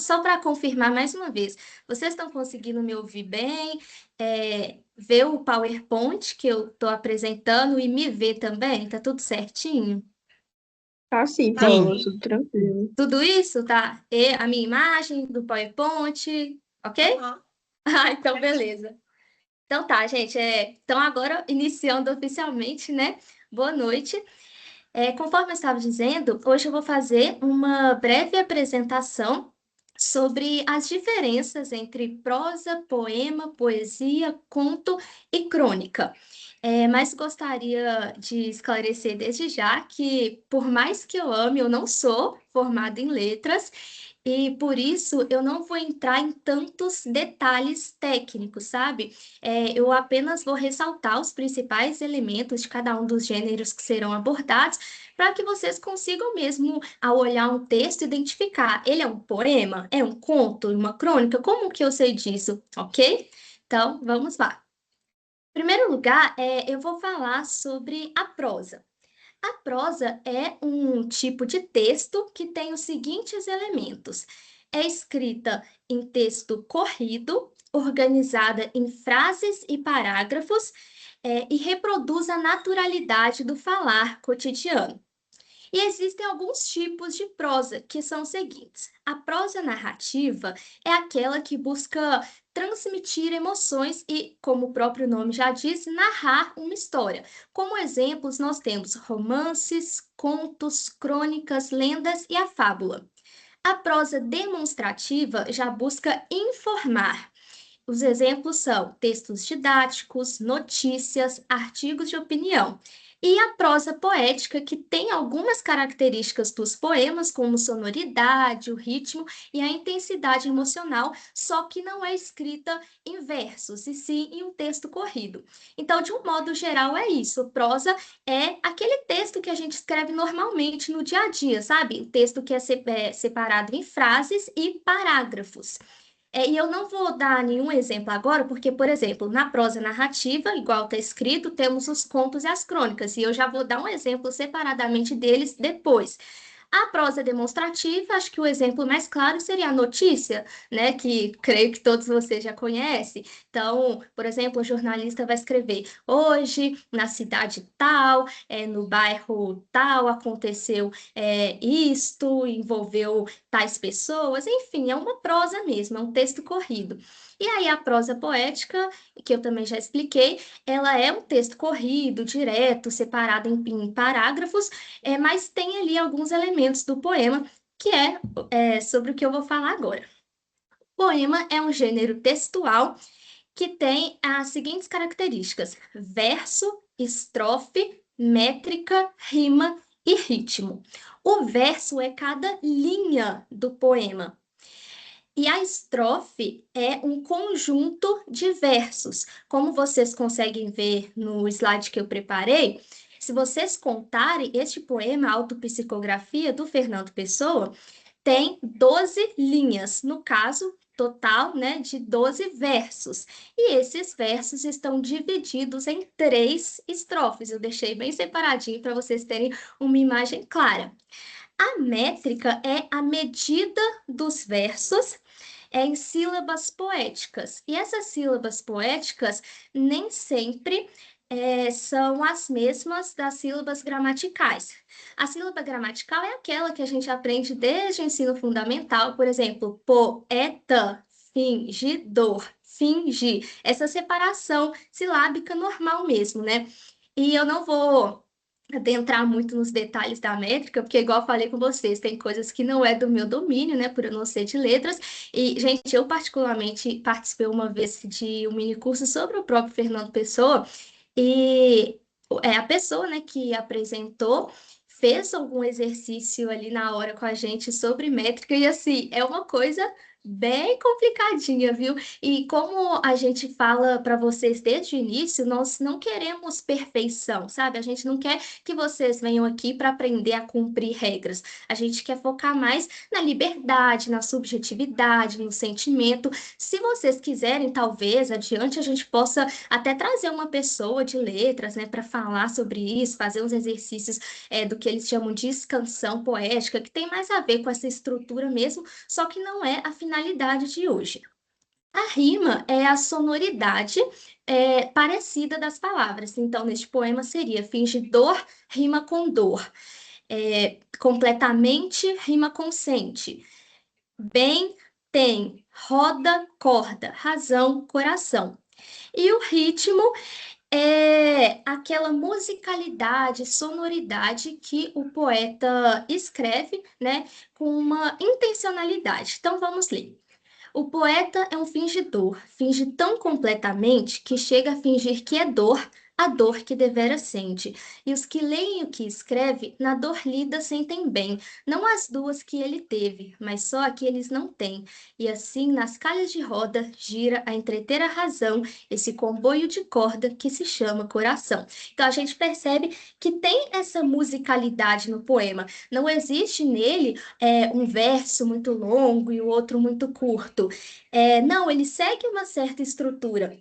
Só para confirmar mais uma vez, vocês estão conseguindo me ouvir bem? Ver o PowerPoint que eu estou apresentando e me ver também? Tá tudo certinho? Tá sim, Sim, Paola, tudo tranquilo. Tudo isso, tá? E a minha imagem do PowerPoint, ok? aham. Ah, então beleza. Então tá, gente. Então agora, iniciando oficialmente, né? Boa noite. Conforme eu estava dizendo, hoje eu vou fazer uma breve apresentação sobre as diferenças entre prosa, poema, poesia, conto e crônica. Mas gostaria de esclarecer desde já que, por mais que eu ame, eu não sou formada em letras e por isso eu não vou entrar em tantos detalhes técnicos, sabe? Eu apenas vou ressaltar os principais elementos de cada um dos gêneros que serão abordados para que vocês consigam mesmo, ao olhar um texto, identificar, ele é um poema, é um conto, uma crônica, como que eu sei disso, ok? Então, vamos lá. Em primeiro lugar, eu vou falar sobre a prosa. A prosa é um tipo de texto que tem os seguintes elementos: é escrita em texto corrido, organizada em frases e parágrafos, e reproduz a naturalidade do falar cotidiano. E existem alguns tipos de prosa, que são os seguintes. A prosa narrativa é aquela que busca transmitir emoções e, como o próprio nome já diz, narrar uma história. Como exemplos, nós temos romances, contos, crônicas, lendas e a fábula. A prosa demonstrativa já busca informar. Os exemplos são textos didáticos, notícias, artigos de opinião. E a prosa poética, que tem algumas características dos poemas, como sonoridade, o ritmo e a intensidade emocional, só que não é escrita em versos, e sim em um texto corrido. Então, de um modo geral, é isso. Prosa é aquele texto que a gente escreve normalmente no dia a dia, sabe? O texto que é separado em frases e parágrafos. E eu não vou dar nenhum exemplo agora, porque, por exemplo, na prosa narrativa, igual está escrito, temos os contos e as crônicas, e eu já vou dar um exemplo separadamente deles depois. A prosa demonstrativa, acho que o exemplo mais claro seria a notícia, né? Que creio que todos vocês já conhecem. Então, por exemplo, o jornalista vai escrever: hoje, na cidade tal, no bairro tal, aconteceu isto, envolveu tais pessoas, enfim, é uma prosa mesmo, é um texto corrido. E aí a prosa poética, que eu também já expliquei, ela é um texto corrido, direto, separado em parágrafos, mas tem ali alguns elementos do poema, que é sobre o que eu vou falar agora. Poema é um gênero textual que tem as seguintes características: verso, estrofe, métrica, rima e ritmo. O verso é cada linha do poema. E a estrofe é um conjunto de versos. Como vocês conseguem ver no slide que eu preparei, se vocês contarem este poema, Autopsicografia, do Fernando Pessoa, tem 12 linhas, no caso, total, né, de 12 versos. E esses versos estão divididos em três estrofes. Eu deixei bem separadinho para vocês terem uma imagem clara. A métrica é a medida dos versos em sílabas poéticas. E essas sílabas poéticas nem sempre são as mesmas das sílabas gramaticais. A sílaba gramatical é aquela que a gente aprende desde o ensino fundamental, por exemplo, poeta, fingidor, fingir. Essa separação silábica normal mesmo, né? E eu não vou adentrar muito nos detalhes da métrica, porque, igual eu falei com vocês, tem coisas que não é do meu domínio, né, por eu não ser de letras. E, gente, eu particularmente participei uma vez de um mini curso sobre o próprio Fernando Pessoa, e a pessoa, né, que apresentou fez algum exercício ali na hora com a gente sobre métrica, e assim, é uma coisa Bem complicadinha, viu? E como a gente fala para vocês desde o início, nós não queremos perfeição, sabe? A gente não quer que vocês venham aqui para aprender a cumprir regras. A gente quer focar mais na liberdade, na subjetividade, no sentimento. Se vocês quiserem, talvez adiante a gente possa até trazer uma pessoa de letras, né, para falar sobre isso, fazer uns exercícios do que eles chamam de escansão poética, que tem mais a ver com essa estrutura mesmo, só que não é a finalidade de hoje. A rima é a sonoridade parecida das palavras. Então, neste poema seria fingidor, rima com dor. Completamente, rima com sente. Bem, tem, roda, corda, razão, coração. E o ritmo é aquela musicalidade, sonoridade que o poeta escreve, né, com uma intencionalidade. Então, vamos ler. O poeta é um fingidor, finge tão completamente que chega a fingir que é dor, a dor que devera sente. E os que leem o que escreve, na dor lida sentem bem, não as duas que ele teve, mas só a que eles não têm. E assim, nas calhas de roda, gira a entreter a razão, esse comboio de corda que se chama coração. Então a gente percebe que tem essa musicalidade no poema. Não existe nele um verso muito longo e o outro muito curto. Não, ele segue uma certa estrutura.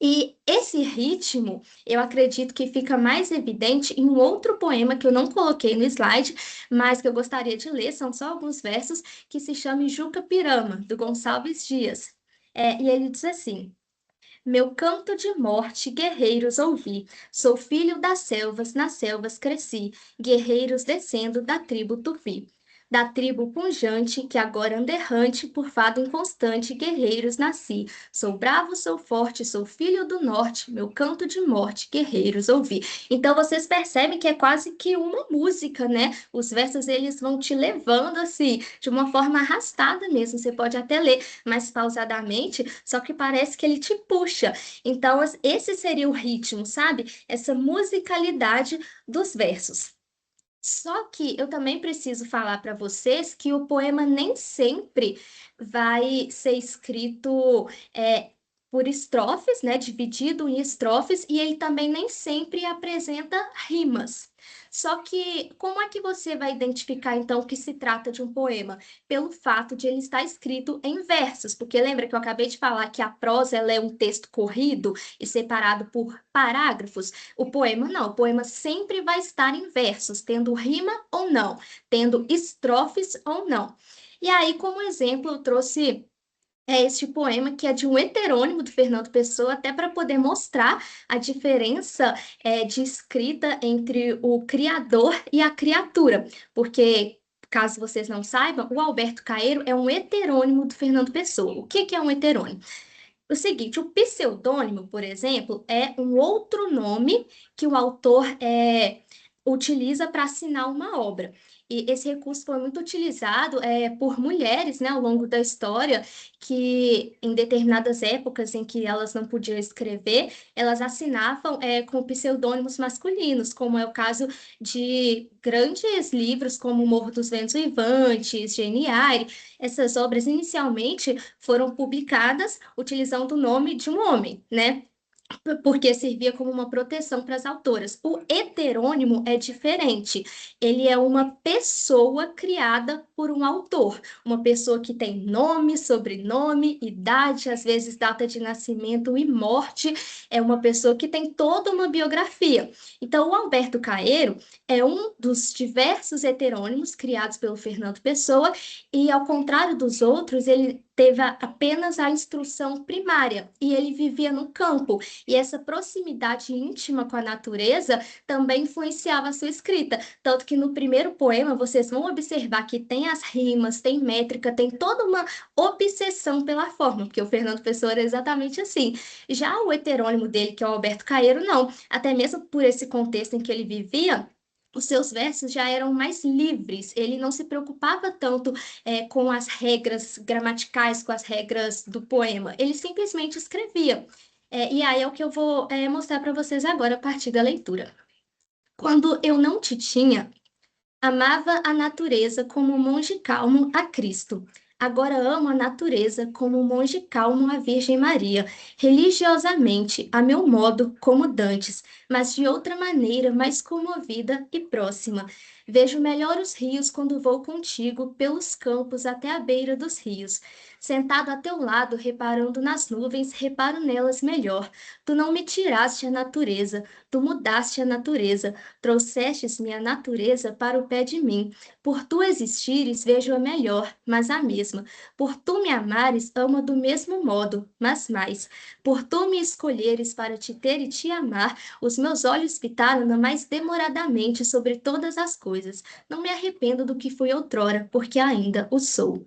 E esse ritmo, eu acredito que fica mais evidente em um outro poema que eu não coloquei no slide, mas que eu gostaria de ler, são só alguns versos, que se chama Juca Pirama, do Gonçalves Dias. E ele diz assim: meu canto de morte, guerreiros, ouvi. Sou filho das selvas, nas selvas cresci. Guerreiros descendo da tribo Tupi. Da tribo punjante, que agora anda errante, por fado inconstante, guerreiros nasci. Sou bravo, sou forte, sou filho do norte, meu canto de morte, guerreiros ouvi. Então vocês percebem que é quase que uma música, né? Os versos eles vão te levando assim, de uma forma arrastada mesmo. Você pode até ler mais pausadamente, só que parece que ele te puxa. Então, esse seria o ritmo, sabe? Essa musicalidade dos versos. Só que eu também preciso falar para vocês que o poema nem sempre vai ser escrito por estrofes, né? Dividido em estrofes, e ele também nem sempre apresenta rimas. Só que como é que você vai identificar então que se trata de um poema? Pelo fato de ele estar escrito em versos, porque lembra que eu acabei de falar que a prosa ela é um texto corrido e separado por parágrafos? O poema não, o poema sempre vai estar em versos, tendo rima ou não, tendo estrofes ou não. E aí, como exemplo, eu trouxe este poema que é de um heterônimo do Fernando Pessoa, até para poder mostrar a diferença de escrita entre o criador e a criatura, porque caso vocês não saibam, o Alberto Caeiro é um heterônimo do Fernando Pessoa. O que é um heterônimo? O seguinte, o pseudônimo, por exemplo, é um outro nome que o autor utiliza para assinar uma obra. E esse recurso foi muito utilizado por mulheres, né, ao longo da história, que em determinadas épocas em que elas não podiam escrever, elas assinavam com pseudônimos masculinos, como é o caso de grandes livros como Morro dos Ventos Uivantes, Jane Eyre. Essas obras inicialmente foram publicadas utilizando o nome de um homem, né? Porque servia como uma proteção para as autoras. O heterônimo é diferente. Ele é uma pessoa criada por um autor, uma pessoa que tem nome, sobrenome, idade, às vezes data de nascimento e morte. É uma pessoa que tem toda uma biografia. Então, o Alberto Caeiro é um dos diversos heterônimos criados pelo Fernando Pessoa e, ao contrário dos outros, ele teve apenas a instrução primária e ele vivia no campo. E essa proximidade íntima com a natureza também influenciava a sua escrita. Tanto que no primeiro poema vocês vão observar que tem as rimas, tem métrica, tem toda uma obsessão pela forma, porque o Fernando Pessoa era exatamente assim. Já o heterônimo dele, que é o Alberto Caeiro, não. Até mesmo por esse contexto em que ele vivia, os seus versos já eram mais livres, ele não se preocupava tanto com as regras gramaticais, com as regras do poema, ele simplesmente escrevia. E aí é o que eu vou mostrar para vocês agora a partir da leitura. Quando eu não te tinha, amava a natureza como um monge calmo a Cristo. Agora amo a natureza como um monge calmo a Virgem Maria, religiosamente, a meu modo, como dantes, mas de outra maneira, mais comovida e próxima. Vejo melhor os rios quando vou contigo pelos campos até a beira dos rios. Sentado a teu lado, reparando nas nuvens, reparo nelas melhor. Tu não me tiraste a natureza, tu mudaste a natureza, trouxestes-me a natureza para o pé de mim. Por tu existires, vejo a melhor, mas a mesma. Por tu me amares, amo do mesmo modo, mas mais. Por tu me escolheres para te ter e te amar, os meus olhos fitaram-na mais demoradamente sobre todas as coisas. Não me arrependo do que fui outrora, porque ainda o sou.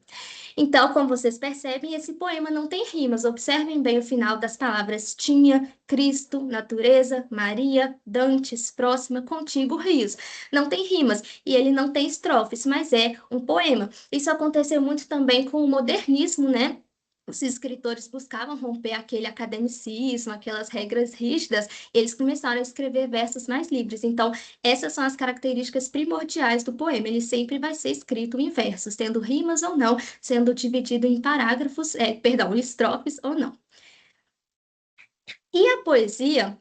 Então, como vocês percebem, esse poema não tem rimas. Observem bem o final das palavras tinha, Cristo, natureza, Maria, dantes, próxima, contigo, rios. Não tem rimas e ele não tem estrofes, mas é um poema. Isso aconteceu muito também com o modernismo, né? Os escritores buscavam romper aquele academicismo, aquelas regras rígidas, e eles começaram a escrever versos mais livres. Então, essas são as características primordiais do poema. Ele sempre vai ser escrito em versos, tendo rimas ou não, sendo dividido em parágrafos, perdão, estrofes ou não. E a poesia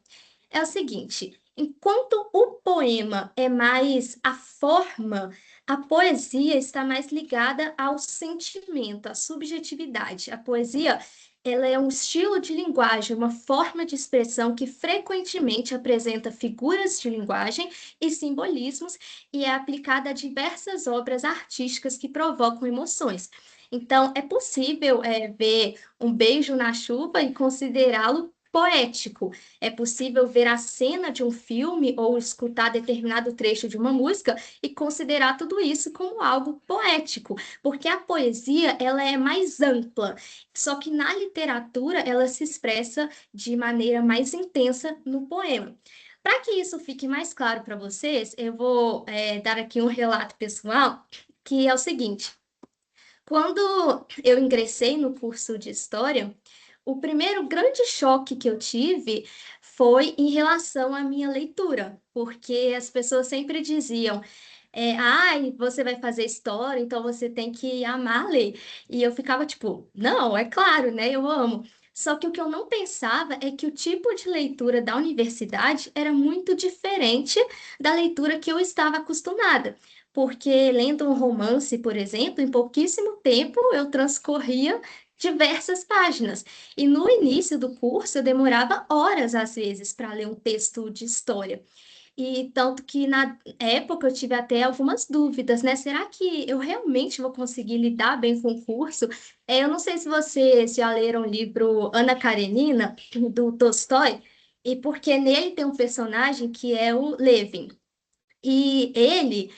é o seguinte: enquanto o poema é mais a forma, a poesia está mais ligada ao sentimento, à subjetividade. A poesia, ela é um estilo de linguagem, uma forma de expressão que frequentemente apresenta figuras de linguagem e simbolismos e é aplicada a diversas obras artísticas que provocam emoções. Então, é possível ver um beijo na chuva e considerá-lo poético. É possível ver a cena de um filme ou escutar determinado trecho de uma música e considerar tudo isso como algo poético, porque a poesia ela é mais ampla, só que na literatura ela se expressa de maneira mais intensa no poema. Para que isso fique mais claro para vocês, eu vou dar aqui um relato pessoal, que é o seguinte. Quando eu ingressei no curso de História, o primeiro grande choque que eu tive foi em relação à minha leitura, porque as pessoas sempre diziam, ai, você vai fazer história, então você tem que amar ler. E eu ficava tipo, não, é claro, né? Eu amo. Só que o que eu não pensava é que o tipo de leitura da universidade era muito diferente da leitura que eu estava acostumada. Porque lendo um romance, por exemplo, em pouquíssimo tempo eu transcorria diversas páginas. E no início do curso eu demorava horas, às vezes, para ler um texto de história. E tanto que na época eu tive até algumas dúvidas, né? Será que eu realmente vou conseguir lidar bem com o curso? Eu não sei se vocês já leram o livro Ana Karenina, do Tolstói, e porque nele tem um personagem que é o Levin. E ele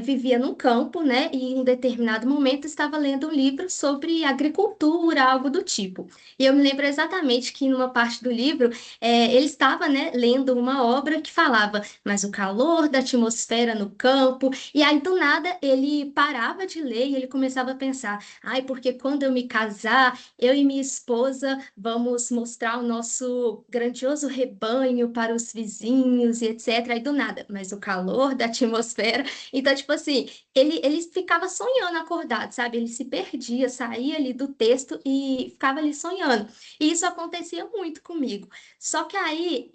vivia num campo, né? E em um determinado momento estava lendo um livro sobre agricultura, algo do tipo. E eu me lembro exatamente que numa parte do livro ele estava, né, lendo uma obra que falava, mas o calor da atmosfera no campo. E aí do nada ele parava de ler e ele começava a pensar, ai, porque quando eu me casar, eu e minha esposa vamos mostrar o nosso grandioso rebanho para os vizinhos e etc. Aí do nada, mas o calor da atmosfera. Então, tipo assim, ele ficava sonhando acordado, sabe? Ele se perdia, saía ali do texto e ficava ali sonhando. E isso acontecia muito comigo. Só que aí,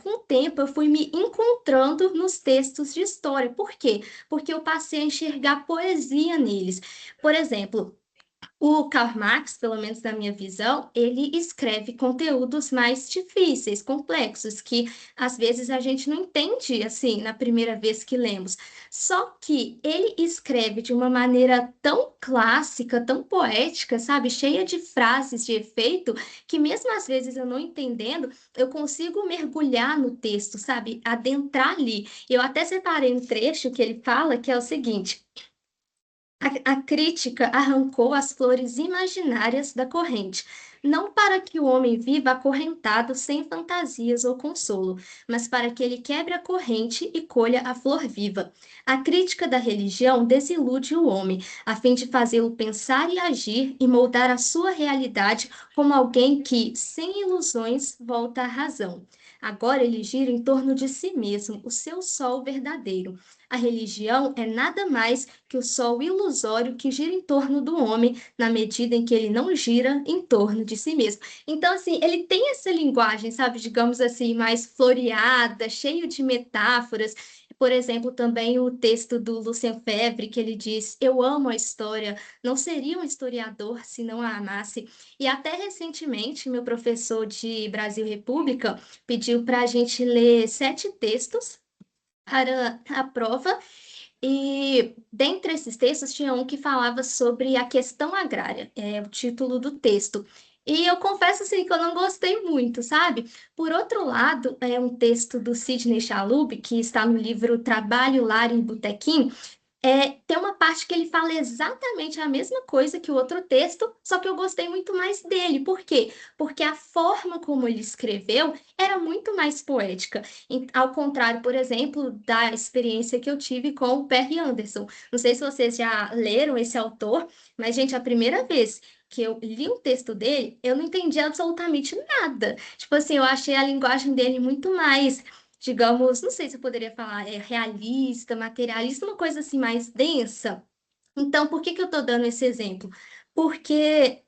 com o tempo, eu fui me encontrando nos textos de história. Por quê? Porque eu passei a enxergar poesia neles. Por exemplo, o Karl Marx, pelo menos na minha visão, ele escreve conteúdos mais difíceis, complexos, que às vezes a gente não entende assim na primeira vez que lemos. Só que ele escreve de uma maneira tão clássica, tão poética, sabe, cheia de frases de efeito, que mesmo às vezes eu não entendendo, eu consigo mergulhar no texto, sabe, adentrar ali. Eu até separei um trecho que ele fala que é o seguinte. A crítica arrancou as flores imaginárias da corrente, não para que o homem viva acorrentado sem fantasias ou consolo, mas para que ele quebre a corrente e colha a flor viva. A crítica da religião desilude o homem, a fim de fazê-lo pensar e agir e moldar a sua realidade como alguém que, sem ilusões, volta à razão. Agora ele gira em torno de si mesmo, o seu sol verdadeiro. A religião é nada mais que o sol ilusório que gira em torno do homem, na medida em que ele não gira em torno de si mesmo. Então, assim, ele tem essa linguagem, sabe, digamos assim, mais floreada, cheio de metáforas. Por exemplo, também o texto do Lucien Febvre, que ele diz: Eu amo a história, não seria um historiador se não a amasse. E até recentemente, meu professor de Brasil República pediu para a gente ler 7 textos para a prova, e dentre esses textos tinha um que falava sobre a questão agrária, é o título do texto. E eu confesso assim que eu não gostei muito, sabe? Por outro lado, é um texto do Sidney Chalub, que está no livro Trabalho, Lar em Botequim. Tem uma parte que ele fala exatamente a mesma coisa que o outro texto, só que eu gostei muito mais dele. Por quê? Porque a forma como ele escreveu era muito mais poética. Ao contrário, por exemplo, da experiência que eu tive com o Perry Anderson. Não sei se vocês já leram esse autor, mas, gente, a primeira vez que eu li um texto dele, eu não entendi absolutamente nada. Tipo assim, eu achei a linguagem dele muito mais, digamos, não sei se eu poderia falar, realista, materialista, uma coisa assim mais densa. Então, por que que eu estou dando esse exemplo? Porque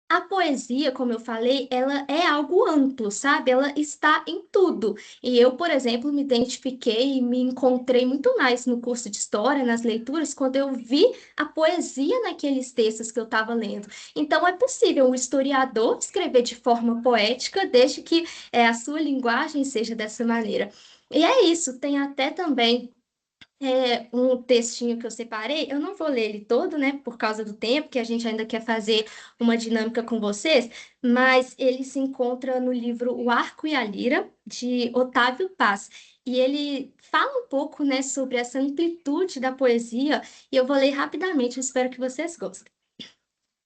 a poesia, como eu falei, ela é algo amplo, sabe? Ela está em tudo. E eu, por exemplo, me identifiquei e me encontrei muito mais no curso de história, nas leituras, quando eu vi a poesia naqueles textos que eu estava lendo. Então, é possível o historiador escrever de forma poética, desde que a sua linguagem seja dessa maneira. E é isso, tem até também um textinho que eu separei. Eu não vou ler ele todo, né, por causa do tempo, que a gente ainda quer fazer uma dinâmica com vocês, mas ele se encontra no livro O Arco e a Lira, de Otávio Paz. E ele fala um pouco, né, sobre essa amplitude da poesia, e eu vou ler rapidamente, eu espero que vocês gostem.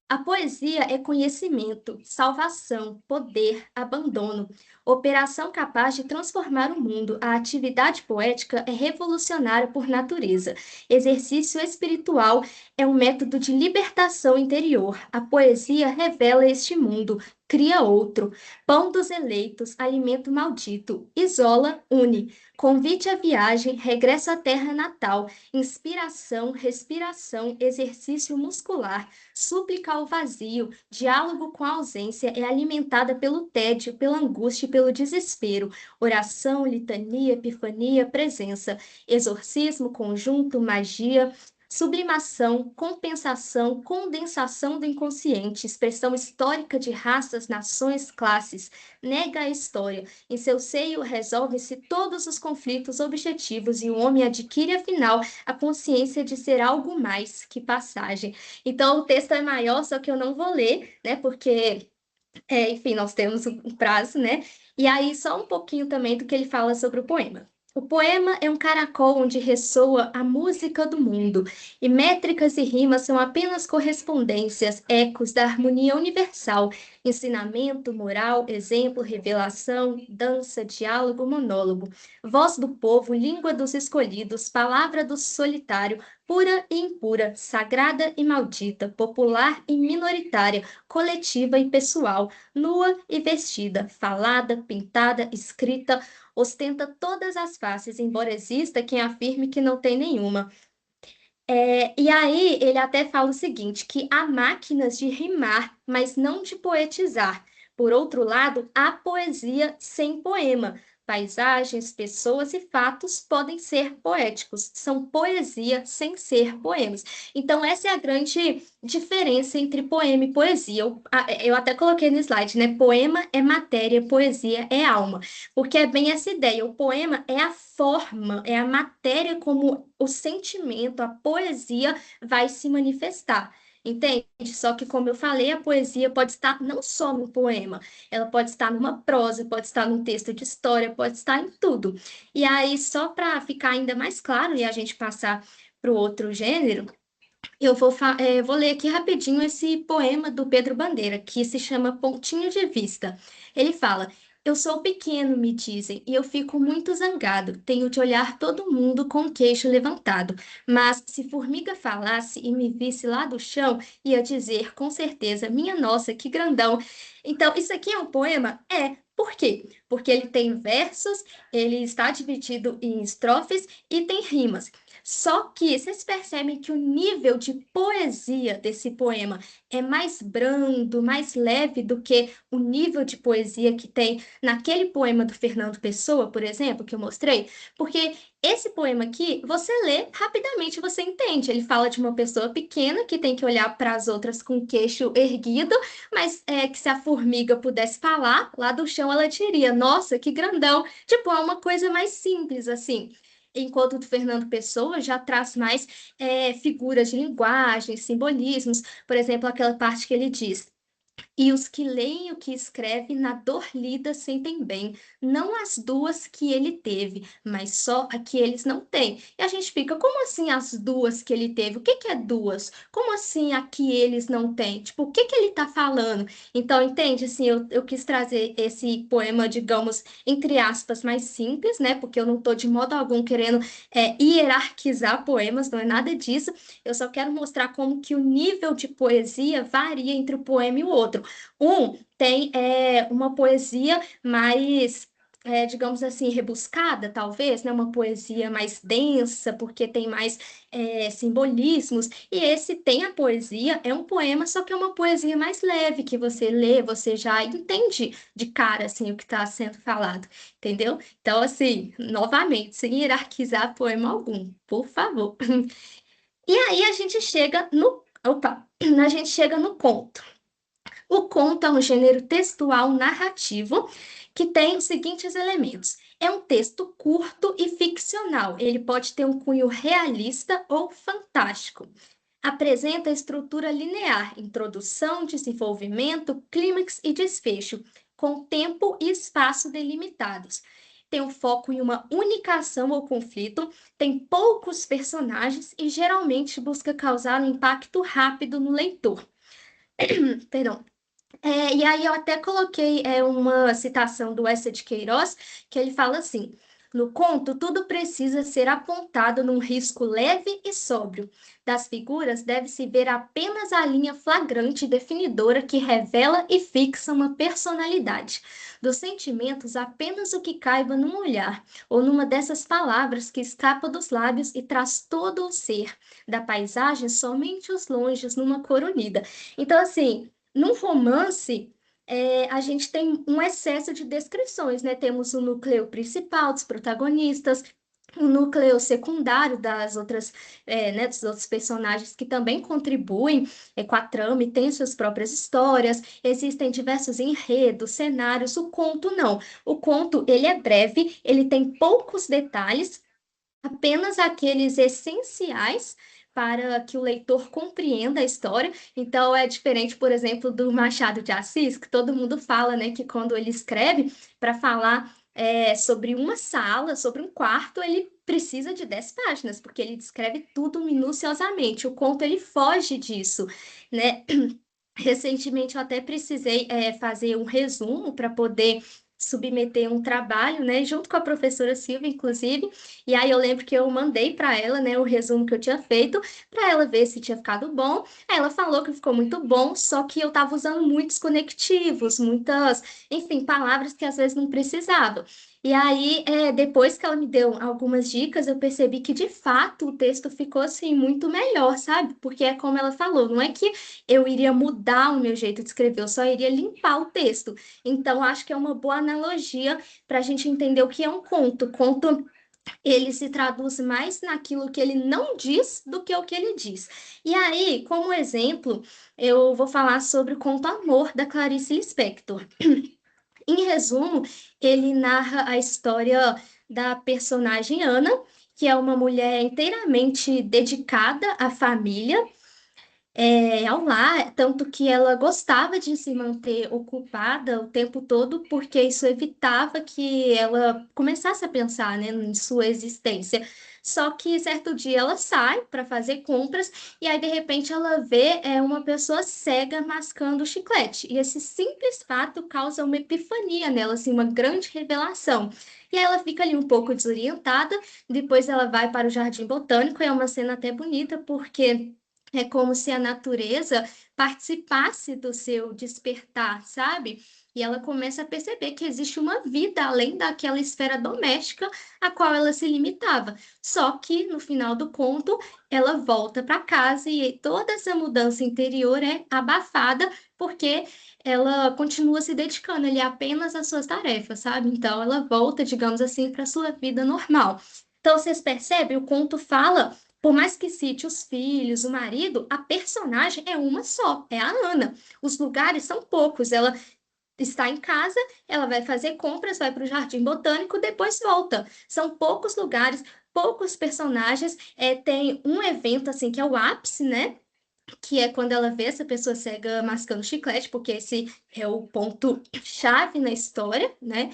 A poesia é conhecimento, salvação, poder, abandono, operação capaz de transformar o mundo. A atividade poética é revolucionária por natureza. Exercício espiritual é um método de libertação interior. A poesia revela este mundo, cria outro. Pão dos eleitos, alimento maldito. Isola, une. Convite à viagem, regresso à terra natal. Inspiração, respiração, exercício muscular. Súplica ao vazio, diálogo com a ausência, é alimentada pelo tédio, pela angústia e pelo desespero. Oração, litania, epifania, presença. Exorcismo, conjunto, magia. Sublimação, compensação, condensação do inconsciente, expressão histórica de raças, nações, classes, nega a história. Em seu seio resolvem-se todos os conflitos objetivos e o homem adquire, afinal, a consciência de ser algo mais que passagem. Então, o texto é maior, só que eu não vou ler, né? Porque, enfim, nós temos um prazo, né? E aí, só um pouquinho também do que ele fala sobre o poema. O poema é um caracol onde ressoa a música do mundo, e métricas e rimas são apenas correspondências, ecos da harmonia universal, ensinamento, moral, exemplo, revelação, dança, diálogo, monólogo, voz do povo, língua dos escolhidos, palavra do solitário, pura e impura, sagrada e maldita, popular e minoritária, coletiva e pessoal, nua e vestida, falada, pintada, escrita, ostenta todas as faces, embora exista quem afirme que não tem nenhuma. E aí ele até fala o seguinte, que há máquinas de rimar, mas não de poetizar. Por outro lado, há poesia sem poema. Paisagens, pessoas e fatos podem ser poéticos, são poesia sem ser poemas. Então, essa é a grande diferença entre poema e poesia. Eu até coloquei no slide, né? Poema é matéria, poesia é alma. Porque é bem essa ideia. O poema é a forma, é a matéria como o sentimento, a poesia vai se manifestar. Entende? Só que, como eu falei, a poesia pode estar não só no poema, ela pode estar numa prosa, pode estar num texto de história, pode estar em tudo. E aí, só para ficar ainda mais claro e a gente passar para o outro gênero, vou ler aqui rapidinho esse poema do Pedro Bandeira, que se chama Pontinho de Vista. Ele fala: Eu sou pequeno, me dizem, e eu fico muito zangado. Tenho de olhar todo mundo com o queixo levantado. Mas se formiga falasse e me visse lá do chão, ia dizer com certeza: Minha nossa, que grandão. Então, isso aqui é um poema? É. Por quê? porque ele tem versos, ele está dividido em estrofes e tem rimas. Só que vocês percebem que o nível de poesia desse poema é mais brando, mais leve do que o nível de poesia que tem naquele poema do Fernando Pessoa, por exemplo, que eu mostrei? Porque esse poema aqui, você lê rapidamente, você entende. Ele fala de uma pessoa pequena que tem que olhar para as outras com o queixo erguido, mas é que se a formiga pudesse falar, lá do chão ela diria: Nossa, que grandão! Tipo, é uma coisa mais simples assim. Enquanto o do Fernando Pessoa já traz mais figuras de linguagem, simbolismos. Por exemplo, aquela parte que ele diz. E os que leem o que escreve na dor lida sentem bem, não as duas que ele teve, mas só a que eles não têm. E a gente fica, como assim as duas que ele teve? O que que é duas? Como assim a que eles não têm? Tipo, o que que ele tá falando? Então, entende? Assim, eu quis trazer esse poema, digamos, entre aspas, mais simples, né? Porque eu não tô de modo algum querendo hierarquizar poemas, não é nada disso. Eu só quero mostrar como que o nível de poesia varia entre o poema e o outro. Um tem uma poesia mais, digamos assim, rebuscada, talvez, né? Uma poesia mais densa, porque tem mais simbolismos. E esse tem a poesia, é um poema, só que é uma poesia mais leve, que você lê, você já entende de cara, assim, o que está sendo falado, entendeu? Então, assim, novamente, sem hierarquizar poema algum, por favor. E aí a gente chega no... Opa! A gente chega no conto. O conto é um gênero textual narrativo que tem os seguintes elementos. É um texto curto e ficcional. Ele pode ter um cunho realista ou fantástico. Apresenta estrutura linear, introdução, desenvolvimento, clímax e desfecho, com tempo e espaço delimitados. Tem um foco em uma única ação ou conflito, tem poucos personagens e geralmente busca causar um impacto rápido no leitor. Perdão. E aí eu até coloquei uma citação do Eça de Queiroz, que ele fala assim: no conto, tudo precisa ser apontado num risco leve e sóbrio. Das figuras deve-se ver apenas a linha flagrante e definidora que revela e fixa uma personalidade. Dos sentimentos, apenas o que caiba num olhar, ou numa dessas palavras que escapa dos lábios e traz todo o ser. Da paisagem, somente os longes numa cor unida. Então, assim. Num romance, a gente tem um excesso de descrições, né? Temos o núcleo principal dos protagonistas, o núcleo secundário das outras, né, dos outros personagens que também contribuem com a trama e têm suas próprias histórias. Existem diversos enredos, cenários. O conto não. O conto, ele é breve, ele tem poucos detalhes, apenas aqueles essenciais para que o leitor compreenda a história. Então, é diferente, por exemplo, do Machado de Assis, que todo mundo fala, né, que quando ele escreve para falar sobre uma sala, sobre um quarto, ele precisa de 10 páginas, porque ele descreve tudo minuciosamente. O conto, ele foge disso, né? Recentemente, eu até precisei fazer um resumo para poder submeter um trabalho, né, junto com a professora Silvia, inclusive, e aí eu lembro que eu mandei para ela, né, o resumo que eu tinha feito, para ela ver se tinha ficado bom. Aí ela falou que ficou muito bom, só que eu estava usando muitos conectivos, muitas, enfim, palavras que às vezes não precisava. E aí, depois que ela me deu algumas dicas, eu percebi que de fato o texto ficou assim muito melhor, sabe? Porque é como ela falou, não é que eu iria mudar o meu jeito de escrever, eu só iria limpar o texto. Então, acho que é uma boa analogia para a gente entender o que é um conto. Conto ele se traduz mais naquilo que ele não diz do que o que ele diz. E aí, como exemplo, eu vou falar sobre o conto Amor, da Clarice Lispector. Em resumo, ele narra a história da personagem Ana, que é uma mulher inteiramente dedicada à família, ao lar, tanto que ela gostava de se manter ocupada o tempo todo, porque isso evitava que ela começasse a pensar, né, em sua existência. Só que certo dia ela sai para fazer compras e aí de repente ela vê uma pessoa cega mascando chiclete. E esse simples fato causa uma epifania nela, assim, uma grande revelação. E aí ela fica ali um pouco desorientada, depois ela vai para o Jardim Botânico, e é uma cena até bonita, porque É como se a natureza participasse do seu despertar, sabe? E ela começa a perceber que existe uma vida além daquela esfera doméstica a qual ela se limitava. Só que no final do conto, ela volta para casa e toda essa mudança interior é abafada porque ela continua se dedicando ali apenas às suas tarefas, sabe? Então ela volta, digamos assim, para sua vida normal. Então vocês percebem, o conto fala, por mais que cite os filhos, o marido, a personagem é uma só, é a Ana. Os lugares são poucos. Ela está em casa, ela vai fazer compras, vai para o Jardim Botânico, depois volta. São poucos lugares, poucos personagens. Tem um evento assim que é o ápice, né? Que é quando ela vê essa pessoa cega mascando chiclete, porque esse é o ponto chave na história, né?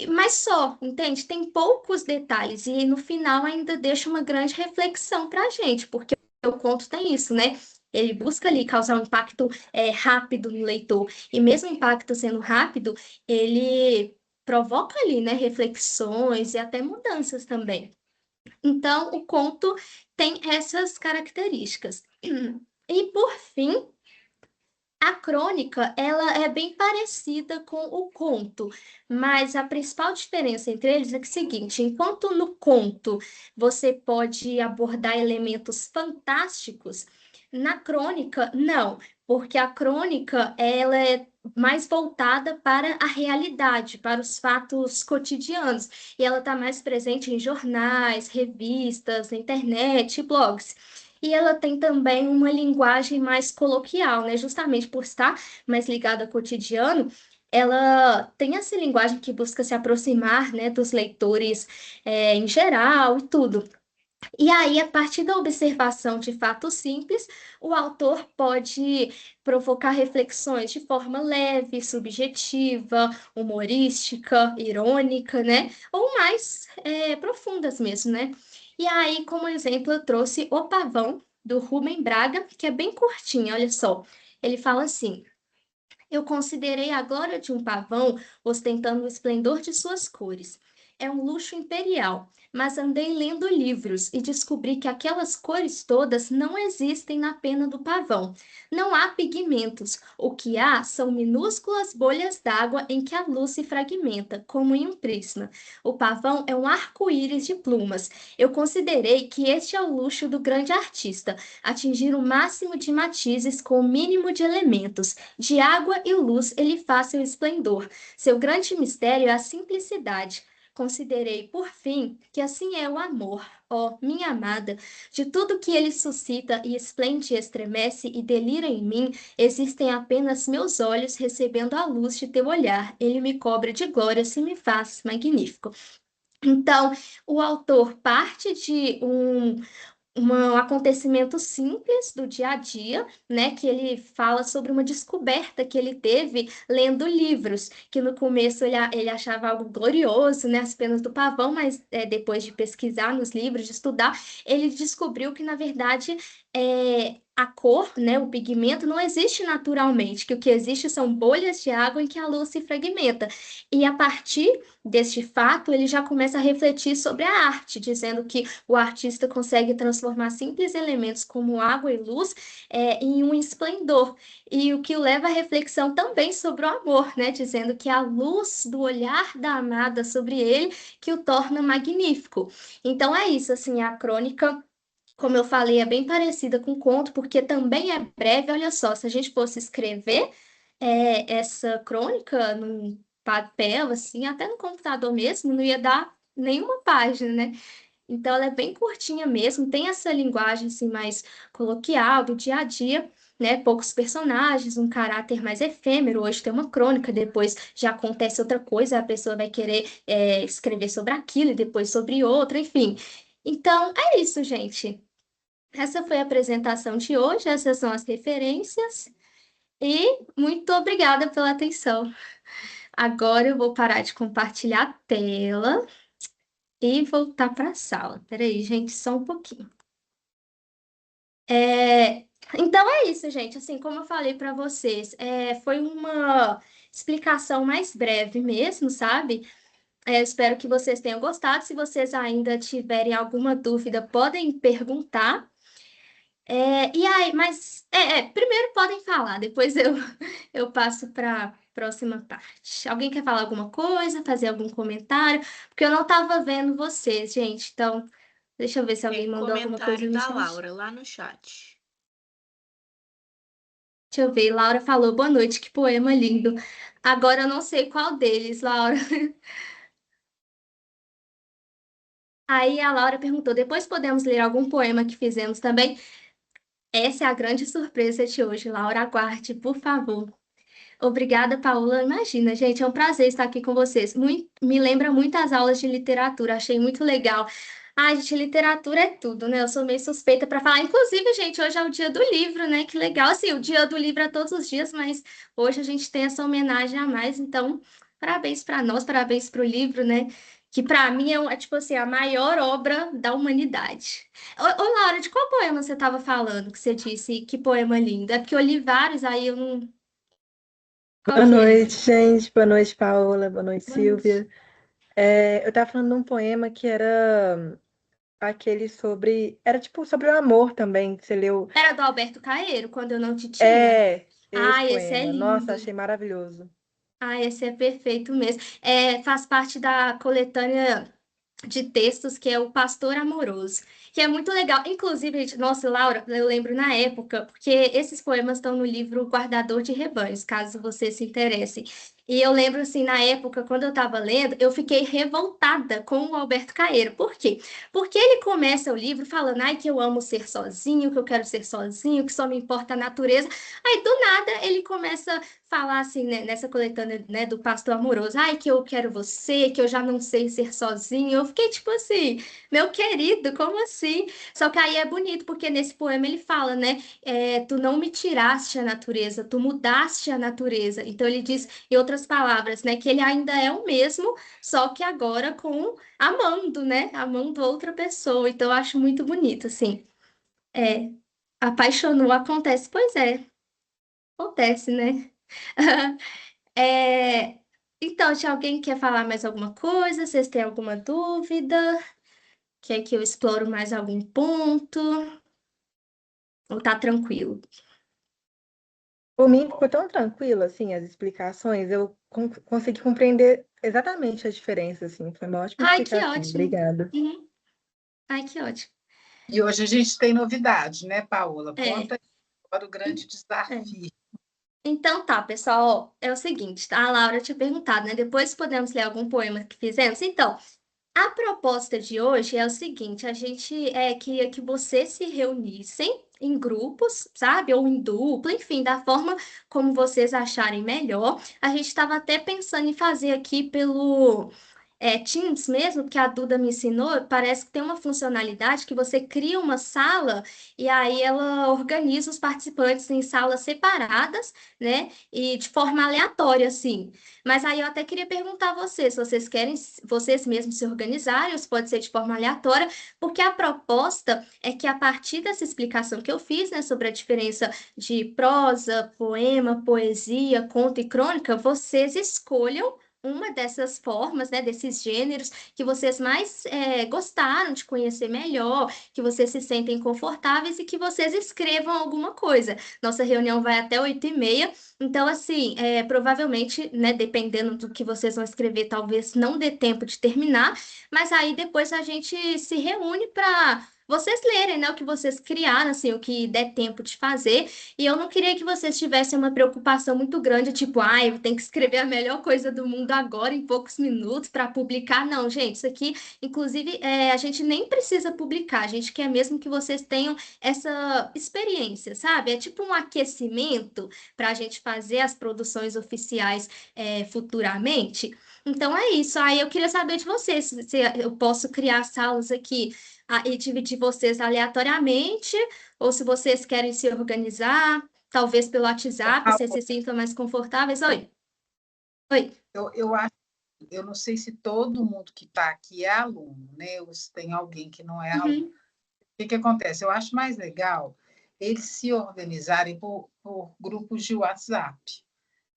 Mas só, entende? Tem poucos detalhes e no final ainda deixa uma grande reflexão para a gente, porque o conto tem isso, né? Ele busca ali causar um impacto rápido no leitor, e mesmo o impacto sendo rápido, ele provoca ali, né, reflexões e até mudanças também. Então, o conto tem essas características. E, por fim, a crônica, ela é bem parecida com o conto, mas a principal diferença entre eles é que é o seguinte, enquanto no conto você pode abordar elementos fantásticos, na crônica, não, porque a crônica, ela é mais voltada para a realidade, para os fatos cotidianos, e ela está mais presente em jornais, revistas, na internet, blogs. E ela tem também uma linguagem mais coloquial, né? Justamente por estar mais ligada ao cotidiano, ela tem essa linguagem que busca se aproximar, né, dos leitores, em geral e tudo. E aí, a partir da observação de fatos simples, o autor pode provocar reflexões de forma leve, subjetiva, humorística, irônica, né? Ou mais profundas mesmo, né? E aí, como exemplo, eu trouxe O Pavão, do Rubem Braga, que é bem curtinho, olha só. Ele fala assim. Eu considerei a glória de um pavão ostentando o esplendor de suas cores. É um luxo imperial, mas andei lendo livros e descobri que aquelas cores todas não existem na pena do pavão. Não há pigmentos. O que há são minúsculas bolhas d'água em que a luz se fragmenta, como em um prisma. O pavão é um arco-íris de plumas. Eu considerei que este é o luxo do grande artista, atingir o máximo de matizes com o mínimo de elementos. De água e luz ele faz seu esplendor. Seu grande mistério é a simplicidade. Considerei, por fim, que assim é o amor, ó, minha amada. De tudo que ele suscita e esplende, estremece e delira em mim, existem apenas meus olhos recebendo a luz de teu olhar. Ele me cobre de glória se me faz magnífico. Então, o autor parte de um acontecimento simples do dia a dia, né? Que ele fala sobre uma descoberta que ele teve lendo livros, que no começo ele achava algo glorioso, né? As penas do pavão, mas depois de pesquisar nos livros, de estudar, ele descobriu que, na verdade, a cor, né, o pigmento, não existe naturalmente, que o que existe são bolhas de água em que a luz se fragmenta. E a partir deste fato, ele já começa a refletir sobre a arte, dizendo que o artista consegue transformar simples elementos como água e luz em um esplendor. E o que o leva à reflexão também sobre o amor, né? Dizendo que a luz do olhar da amada sobre ele que o torna magnífico. Então é isso, assim, a crônica. Como eu falei, é bem parecida com o conto, porque também é breve. Olha só, se a gente fosse escrever essa crônica num papel, assim, até no computador mesmo, não ia dar nenhuma página, né? Então, ela é bem curtinha mesmo, tem essa linguagem assim, mais coloquial, do dia a dia, né? Poucos personagens, um caráter mais efêmero. Hoje tem uma crônica, depois já acontece outra coisa, a pessoa vai querer escrever sobre aquilo e depois sobre outra, enfim. Então, é isso, gente. Essa foi a apresentação de hoje, essas são as referências, e muito obrigada pela atenção. Agora eu vou parar de compartilhar a tela e voltar para a sala. Peraí, gente, só um pouquinho. Então é isso, gente. Assim, como eu falei para vocês, foi uma explicação mais breve mesmo, sabe? Espero que vocês tenham gostado. Se vocês ainda tiverem alguma dúvida, podem perguntar. E aí, mas primeiro podem falar, depois eu passo para a próxima parte. Alguém quer falar alguma coisa, fazer algum comentário? Porque eu não estava vendo vocês, gente. Então, deixa eu ver se alguém Tem mandou alguma coisa comentário no da chat. Laura lá no chat. Deixa eu ver. Laura falou, boa noite, que poema lindo. Agora eu não sei qual deles, Laura. Aí a Laura perguntou: depois podemos ler algum poema que fizemos também? Essa é a grande surpresa de hoje, Laura. Aguarde, por favor. Obrigada, Paula. Imagina, gente, é um prazer estar aqui com vocês. Me lembra muito as aulas de literatura, achei muito legal. Ai, gente, literatura é tudo, né? Eu sou meio suspeita para falar. Inclusive, gente, hoje é o dia do livro, né? Que legal. Assim, o dia do livro é todos os dias, mas hoje a gente tem essa homenagem a mais. Então, parabéns para nós, parabéns para o livro, né? Que para mim tipo assim, a maior obra da humanidade. Ô, Laura, de qual poema você estava falando que você disse? Que poema lindo? É porque eu li vários, aí eu não. Qual Boa que é? noite, gente. Boa noite, Paola. Boa noite, Boa noite. Silvia. Eu tava falando de um poema que era aquele sobre. Era tipo sobre o amor também, que você leu. Era do Alberto Caeiro, Quando Eu Não Te Tinha? Esse Esse é poema. Nossa, lindo. achei maravilhoso. Esse é perfeito mesmo. Faz parte da coletânea de textos que é o Pastor Amoroso, que é muito legal. Inclusive, gente, nossa, Laura, eu lembro na época, porque esses poemas estão no livro Guardador de Rebanhos, caso você se interesse. E eu lembro, assim, na época, quando eu estava lendo, eu fiquei revoltada com o Alberto Caeiro. Por quê? Porque ele começa o livro falando, ai, que eu amo ser sozinho, que eu quero ser sozinho, que só me importa a natureza. Aí, do nada, ele começa a falar, assim, né, nessa coletânea, né, do Pastor Amoroso, ai, que eu quero você, que eu já não sei ser sozinho. Eu fiquei tipo assim, meu querido, como assim? Só que aí é bonito, porque nesse poema ele fala, né? Tu não me tiraste a natureza, tu mudaste a natureza. Então ele diz, em outras palavras, né, que ele ainda é o mesmo, só que agora com amando, né? Amando outra pessoa. Então eu acho muito bonito, assim. É, apaixonou, acontece. Pois é, acontece, né? É, então, se alguém quer falar mais alguma coisa, vocês têm alguma dúvida? Quer que eu exploro mais algum ponto? Ou tá tranquilo? Por mim, ficou tão tranquilo, assim, as explicações. Eu consegui compreender exatamente a diferença, assim. Foi uma ótima Ai, que explicação. ótimo. Obrigada. Uhum. Ai, que ótimo. E hoje a gente tem novidade, né, Paola? É, Conta agora o grande é. desafio. Então tá, pessoal, ó, é o seguinte, tá? A Laura tinha perguntado, né? Depois podemos ler algum poema que fizemos? Então, a proposta de hoje é o seguinte: a gente queria que vocês se reunissem em grupos, sabe? Ou em dupla, enfim, da forma como vocês acharem melhor. A gente estava até pensando em fazer aqui pelo Teams mesmo, porque a Duda me ensinou, parece que tem uma funcionalidade que você cria uma sala e aí ela organiza os participantes em salas separadas, né? E de forma aleatória, assim. Mas aí eu até queria perguntar a vocês, se vocês querem vocês mesmos se organizarem, ou se pode ser de forma aleatória, porque a proposta é que a partir dessa explicação que eu fiz, né, sobre a diferença de prosa, poema, poesia, conto e crônica, vocês escolham uma dessas formas, né, desses gêneros que vocês mais gostaram de conhecer melhor, que vocês se sentem confortáveis e que vocês escrevam alguma coisa. Nossa reunião vai até 8h30, então, assim, provavelmente, né, dependendo do que vocês vão escrever, talvez não dê tempo de terminar, mas aí depois a gente se reúne para vocês lerem, né, o que vocês criaram, assim, o que der tempo de fazer. E eu não queria que vocês tivessem uma preocupação muito grande, tipo, ai, eu tenho que escrever a melhor coisa do mundo agora, em poucos minutos, para publicar. Não, gente, isso aqui, inclusive, a gente nem precisa publicar, a gente quer mesmo que vocês tenham essa experiência, sabe? É tipo um aquecimento para a gente fazer as produções oficiais futuramente. Então é isso. Aí eu queria saber de vocês, se eu posso criar salas aqui e dividir vocês aleatoriamente, ou se vocês querem se organizar, talvez pelo WhatsApp, Paola, vocês se sintam mais confortáveis. Oi, oi. eu acho, eu não sei se todo mundo que está aqui é aluno, né? Ou se tem alguém que não é aluno. Uhum, O que acontece? Eu acho mais legal eles se organizarem por grupos de WhatsApp,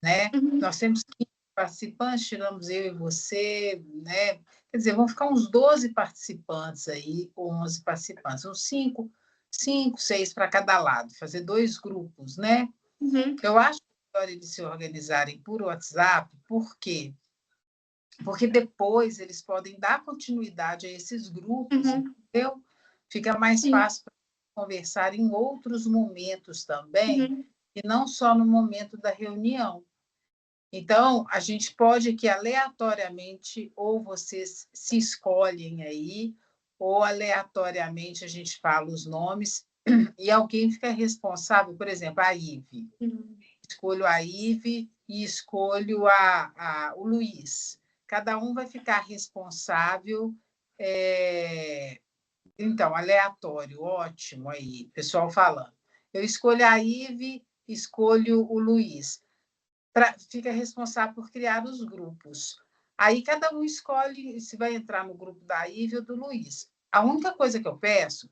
né? uhum. Nós temos 15 participantes, tiramos eu e você, né? Quer dizer, vão ficar uns 12 participantes aí, ou 11 participantes, uns 5 5, 6 para cada lado, fazer 2 grupos, né? Uhum, Eu acho melhor eles se organizarem por WhatsApp, por quê? Porque depois eles podem dar continuidade a esses grupos, uhum, entendeu? Fica mais sim, fácil para conversar em outros momentos também, uhum, e não só no momento da reunião. Então, a gente pode que aleatoriamente, ou vocês se escolhem aí, ou aleatoriamente a gente fala os nomes, e alguém fica responsável, por exemplo, a Ive. uhum, Escolho a Ive e escolho o Luiz. Cada um vai ficar responsável. Então, aleatório, ótimo aí, pessoal falando. Eu escolho a Ive, escolho o Luiz. Fica responsável por criar os grupos. Aí cada um escolhe se vai entrar no grupo da Ive ou do Luiz. A única coisa que eu peço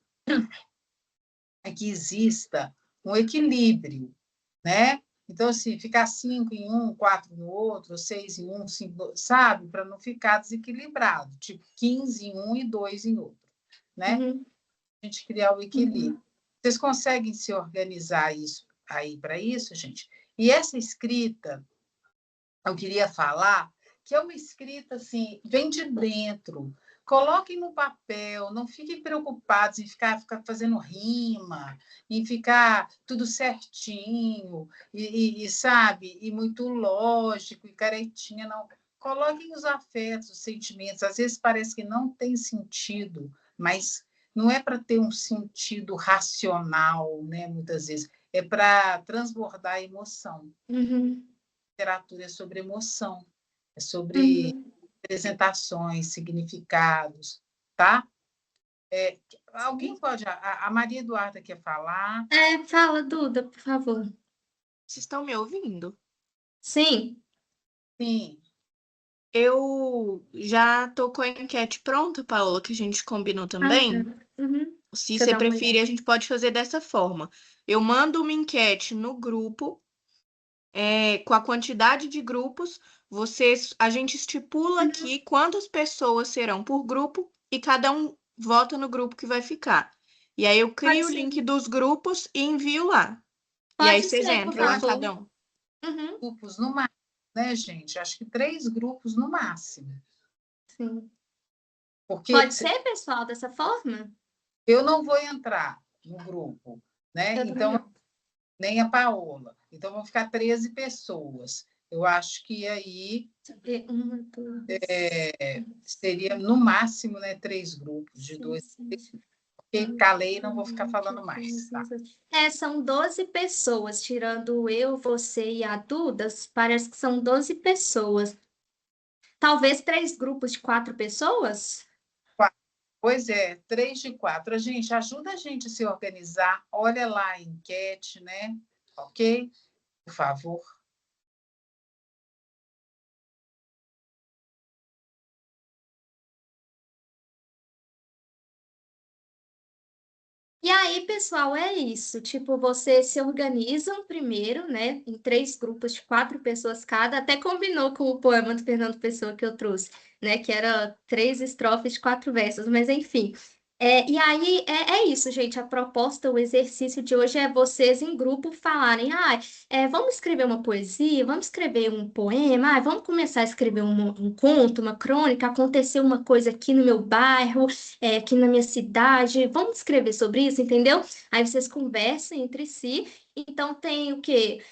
é que exista um equilíbrio, né? Então, assim, ficar 5 em um, 4 no outro, 6 em um, 5 no... sabe? Para não ficar desequilibrado, tipo 15 em um e 2 em outro, né? uhum. A gente criar o equilíbrio. Vocês conseguem se organizar isso aí para isso, gente? E essa escrita, eu queria falar que é uma escrita assim, vem de dentro. Coloquem no papel, não fiquem preocupados em ficar fazendo rima, em ficar tudo certinho, sabe, e muito lógico, e caretinha, não. Coloquem os afetos, os sentimentos. Às vezes parece que não tem sentido, mas não é para ter um sentido racional, né? Muitas vezes é para transbordar a emoção. Uhum, Literatura é sobre emoção, é sobre uhum. representações, significados, tá? Alguém pode... A Maria Eduarda quer falar? Fala, Duda, por favor. Vocês estão me ouvindo? Sim. Sim. Eu já tô com a enquete pronta, Paola, que a gente combinou Ah, tá. também. Uhum. Se Deixa eu você dar uma preferir, olhada. a gente pode fazer dessa forma. Eu mando uma enquete no grupo, com a quantidade de grupos. A gente estipula Uhum. aqui quantas pessoas serão por grupo e cada um vota no grupo que vai ficar. E aí eu Pode crio o ser. link dos grupos e envio lá. E aí Pode vocês ser, por entram Eu lá, acho favor. cada um. Uhum. grupos no máximo, né, gente? Acho que 3 grupos no máximo. Sim. Porque Pode ser, pessoal, dessa forma? eu não vou entrar no grupo, né? Eu também Então, não. nem a Paola. Então, vão ficar 13 pessoas. Eu acho que aí Deixa eu ver. Uma, duas, seria, no máximo, né, 3 grupos, de seis, 2. sete, Porque oito, calei, não vou ficar nove, falando mais, 10, tá? 11. São 12 pessoas, tirando eu, você e a Duda, parece que são 12 pessoas. Talvez 3 grupos de 4 pessoas? Pois é, 3 de 4. A gente ajuda a gente a se organizar. Olha lá a enquete, né? Ok? Por favor. E aí, pessoal, é isso. Tipo, vocês se organizam primeiro, né? Em 3 grupos de 4 pessoas cada. Até combinou com o poema do Fernando Pessoa que eu trouxe, né? Que era 3 estrofes de 4 versos. Mas enfim. E aí é isso, gente. A proposta, o exercício de hoje é vocês em grupo falarem: vamos escrever uma poesia, vamos escrever um poema, vamos começar a escrever um conto, uma crônica. Aconteceu uma coisa aqui no meu bairro, aqui na minha cidade, vamos escrever sobre isso, entendeu? Aí vocês conversam entre si. Então tem o quê?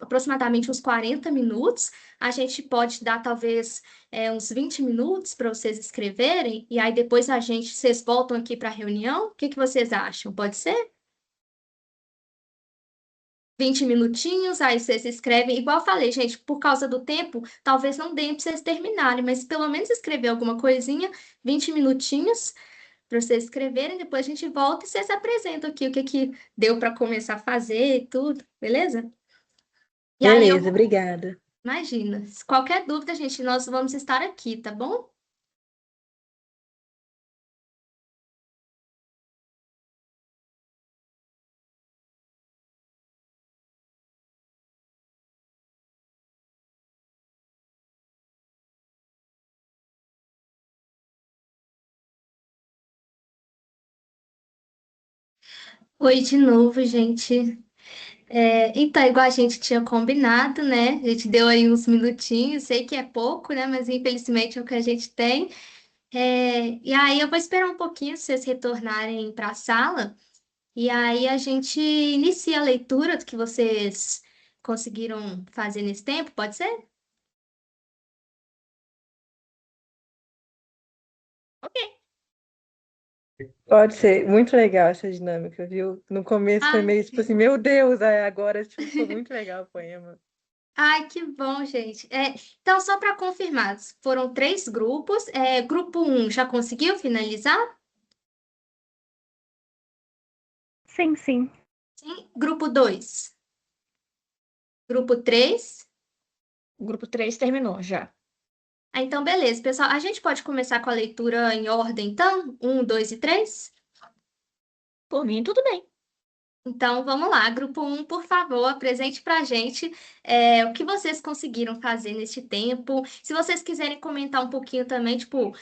Aproximadamente uns 40 minutos. A gente pode dar talvez uns 20 minutos para vocês escreverem, e aí depois vocês voltam aqui para a reunião. O que que vocês acham? Pode ser? 20 minutinhos, aí vocês escrevem, igual eu falei, gente, por causa do tempo, talvez não dê para vocês terminarem, mas pelo menos escrever alguma coisinha, 20 minutinhos para vocês escreverem, depois a gente volta e vocês apresentam aqui o que que deu para começar a fazer e tudo, beleza? E aí Beleza, obrigada. imagina, se qualquer dúvida, gente, nós vamos estar aqui, tá bom? Oi de novo, gente. Então, igual a gente tinha combinado, né? A gente deu aí uns minutinhos, sei que é pouco, né? Mas infelizmente é o que a gente tem. E aí eu vou esperar um pouquinho vocês retornarem para a sala, e aí a gente inicia a leitura do que vocês conseguiram fazer nesse tempo, pode ser? Ok. Pode ser muito legal essa dinâmica, viu? No começo foi Ai, meio tipo assim, meu Deus, aí agora tipo, ficou muito legal o poema. ai, que bom, gente. Então, só para confirmar, foram três grupos. Grupo um já conseguiu finalizar? Sim, sim. Sim. Grupo 2, grupo 3. O grupo 3 terminou já. Então, beleza, pessoal. A gente pode começar com a leitura em ordem, então? Um, dois e três? Por mim, tudo bem. Então, vamos lá. Grupo um, por favor, apresente para a gente o que vocês conseguiram fazer neste tempo. Se vocês quiserem comentar um pouquinho também, tipo,